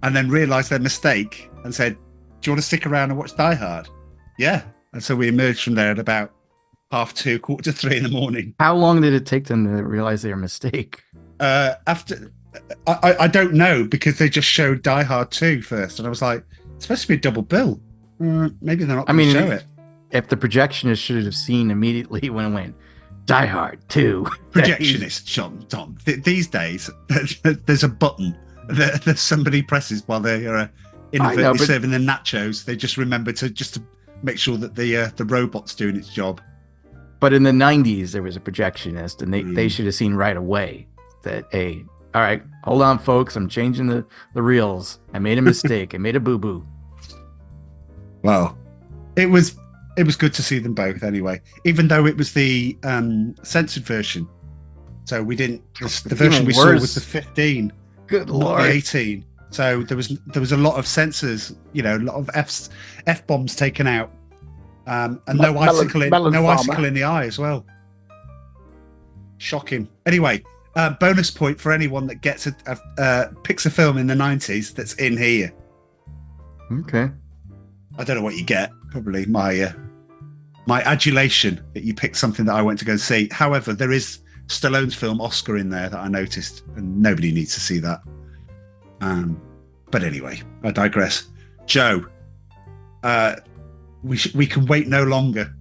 and then realised their mistake and said, do you want to stick around and watch Die Hard? Yeah. And so we emerged from there at about 2:30, 3:45 in the morning. How long did it take them to realize their mistake? After I don't know, because they just showed Die Hard 2 first, and I was like, it's supposed to be a double bill. Maybe they're not going to show it. If the projectionist should have seen immediately when it went Die Hard 2. Projectionist, Tom. These days, there's a button that somebody presses while they're inadvertently serving the nachos. They just remember to make sure that the robot's doing its job. But in the 90s, there was a projectionist, and they should have seen right away that, hey, all right, hold on, folks. I'm changing the reels. I made a mistake. I made a boo-boo. Well, it was good to see them both anyway, even though it was the censored version. So we didn't. The version we saw was the 15. Good not lord. The 18. So there was a lot of censors. A lot of f bombs taken out, and no icicle in the eye as well. Shocking. Anyway, bonus point for anyone that gets picks a film in the 90s that's in here. Okay. I don't know what you get. Probably my adulation that you picked something that I went to go see. However, there is Stallone's film Oscar in there that I noticed, and nobody needs to see that. But anyway, I digress. Joe, we can wait no longer.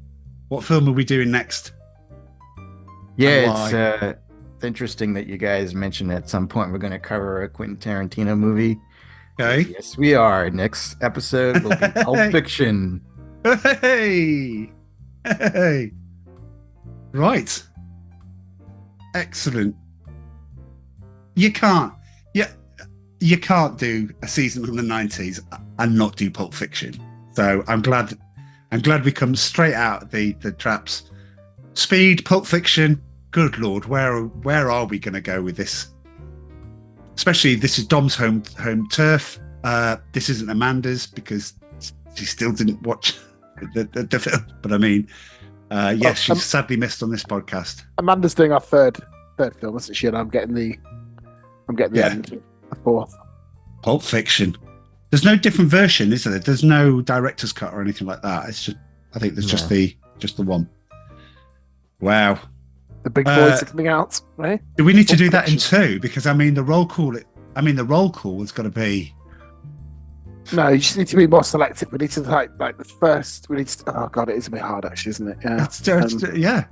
What film are we doing next? Yeah, it's interesting that you guys mentioned at some point we're going to cover a Quentin Tarantino movie. Okay. Yes, we are. Next episode will be Pulp Fiction. Hey! Right. Excellent. You can't do a season from the 90s and not do Pulp Fiction. So I'm glad we come straight out the traps. Speed, Pulp Fiction. Good Lord, where are we going to go with this? Especially, this is Dom's home turf. This isn't Amanda's because she still didn't watch the film. But I mean, yes, she's sadly missed on this podcast. Amanda's doing our third film, isn't she? And I'm getting the end, the fourth. Pulp Fiction. There's no different version, is there? There's no director's cut or anything like that. It's just, I think there's just the one. Wow. The big boys are coming out, right? Do we need to do that in two? Because I mean, the roll call has got to be. No, you just need to be more selective. We need to like the first. We need to. Oh god, it is a bit hard, actually, isn't it? Yeah. Yeah.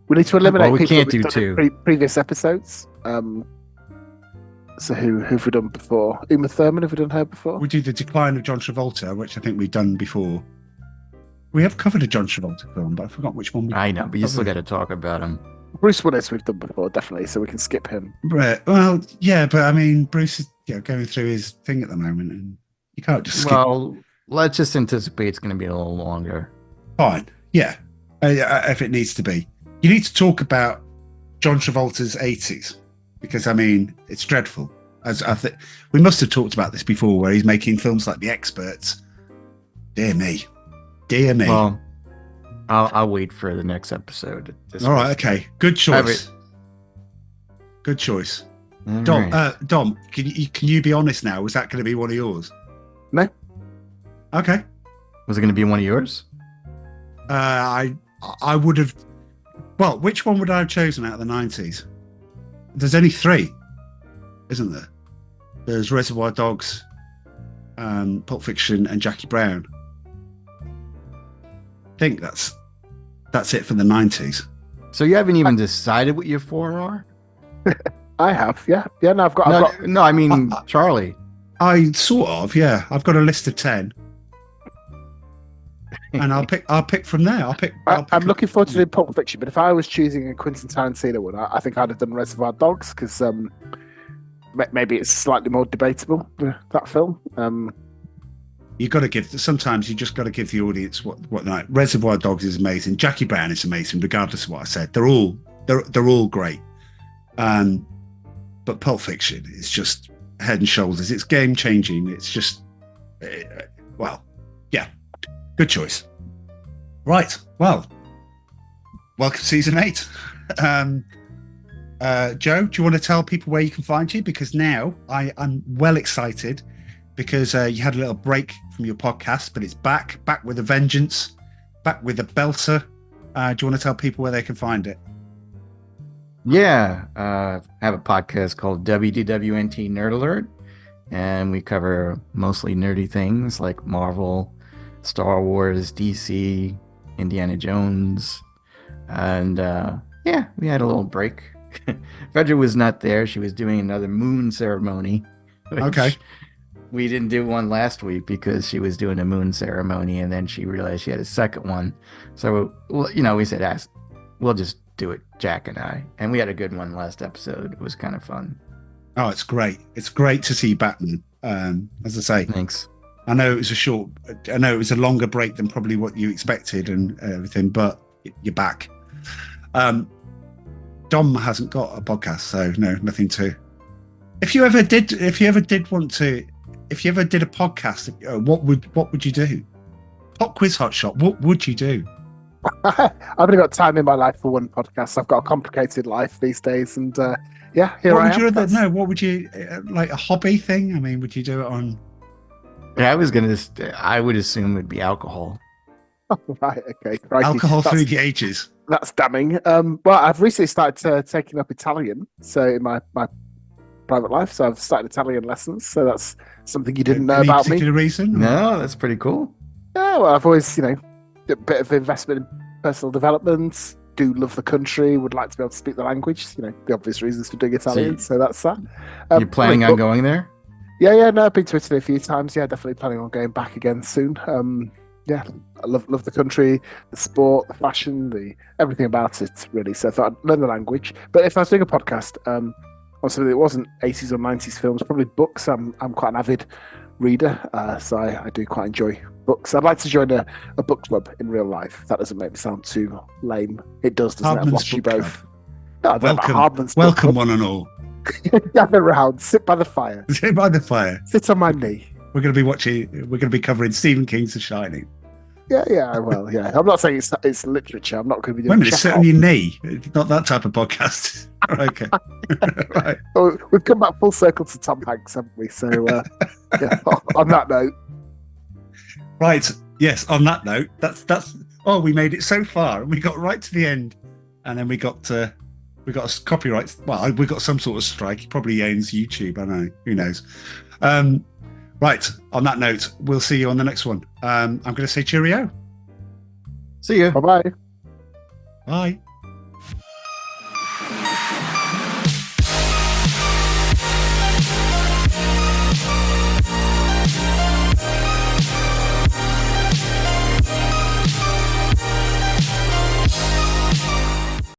We need to eliminate. We people can't we've do done two. in previous episodes. So who've we done before? Uma Thurman, have we done her before? We do the Decline of John Travolta, which I think we've done before. We have covered a John Travolta film, but I forgot which one. I know, but you still got to talk about him. Bruce Willis we've done before, definitely, so we can skip him. Right. Well, yeah, but I mean, Bruce is going through his thing at the moment, and you can't just skip. Well, let's just anticipate it's going to be a little longer. Fine. Yeah. If it needs to be. You need to talk about John Travolta's 80s, because, I mean, it's dreadful. As I think we must have talked about this before, where he's making films like The Experts. Dear me. Well, I'll wait for the next episode. All right, okay. Good choice. Good choice. Dom, right. Dom, can you be honest now? Was that going to be one of yours? No. Okay. Was it going to be one of yours? I I would have. Well, which one would I have chosen out of the 90s? There's only 3, isn't there? There's Reservoir Dogs, Pulp Fiction, and Jackie Brown. I think that's it for the 90s. So you haven't even decided what your 4 are? I have, yeah. No, I've got. No, I mean Charlie. I sort of, yeah. I've got a list of 10, and I'll pick from there. I'm looking forward to doing Pulp Fiction, but if I was choosing a Quentin Tarantino one, I think I'd have done Reservoir Dogs because maybe it's slightly more debatable, that film. You got to give. Sometimes you just got to give the audience what like Reservoir Dogs is amazing. Jackie Brown is amazing, regardless of what I said. They're all great. But Pulp Fiction is just head and shoulders. It's game changing. It's just, yeah, good choice. Right. Well, welcome to season 8. Joe, do you want to tell people where you can find you? Because now I'm well excited because you had a little break from your podcast, but it's back with a vengeance, back with a belter. Do you want to tell people where they can find it? Yeah, I have a podcast called WDWNT Nerd Alert, and we cover mostly nerdy things like Marvel, Star Wars, DC, Indiana Jones, and yeah, we had a little break. Fredra was not there. She was doing another moon ceremony. Okay. We didn't do one last week because she was doing a moon ceremony, and then she realized she had a second one. So, we said, we'll just do it, Jack and I. And we had a good one last episode. It was kind of fun. Oh, it's great. It's great to see Batman. As I say, thanks. I know it was a longer break than probably what you expected and everything, but you're back. Dom hasn't got a podcast, so no, nothing to. If you ever did a podcast, what would you do? Pop quiz hotshot. What would you do? I've only got time in my life for one podcast. I've got a complicated life these days, and yeah, here I am. What would you like a hobby thing? I mean, would you do it on? Yeah, I would assume it'd be alcohol. Oh, right, okay. Crikey. Alcohol through the ages. That's damning. Well, I've recently started taking up Italian, so in my private life, so I've started Italian lessons. So that's something you didn't know about me. Any particular reason? No, that's pretty cool. Yeah, well, I've always, a bit of investment in personal development. Do love the country. Would like to be able to speak the language. The obvious reasons for doing Italian. So that's that. You're planning on going there? Yeah. No, I've been to Italy a few times. Yeah, definitely planning on going back again soon. Yeah, I love the country, the sport, the fashion, everything about it, really. So I thought I'd learn the language. But if I was doing a podcast, on something that wasn't 80s or 90s films, probably books. I'm quite an avid reader, so I do quite enjoy books. I'd like to join a book club in real life. That doesn't make me sound too lame. It does, doesn't it? I've lost you both. No, welcome one and all. Gather around, sit by the fire. Sit by the fire. Sit on my knee. We're going to be covering Stephen King's The Shining. Yeah, well, yeah. I'm not saying it's literature. I'm not going to be doing. Wait a minute, sit on your knee. It's not that type of podcast. Okay. Right. Well, we've come back full circle to Tom Hanks, haven't we? So, yeah, on that note. Right. Yes. On that note, that's. Oh, we made it so far, and we got right to the end, and then we got a copyright. Well, we got some sort of strike. He probably owns YouTube. I know. Who knows? Right. On that note, we'll see you on the next one. I'm going to say cheerio. See you. Bye-bye. Bye.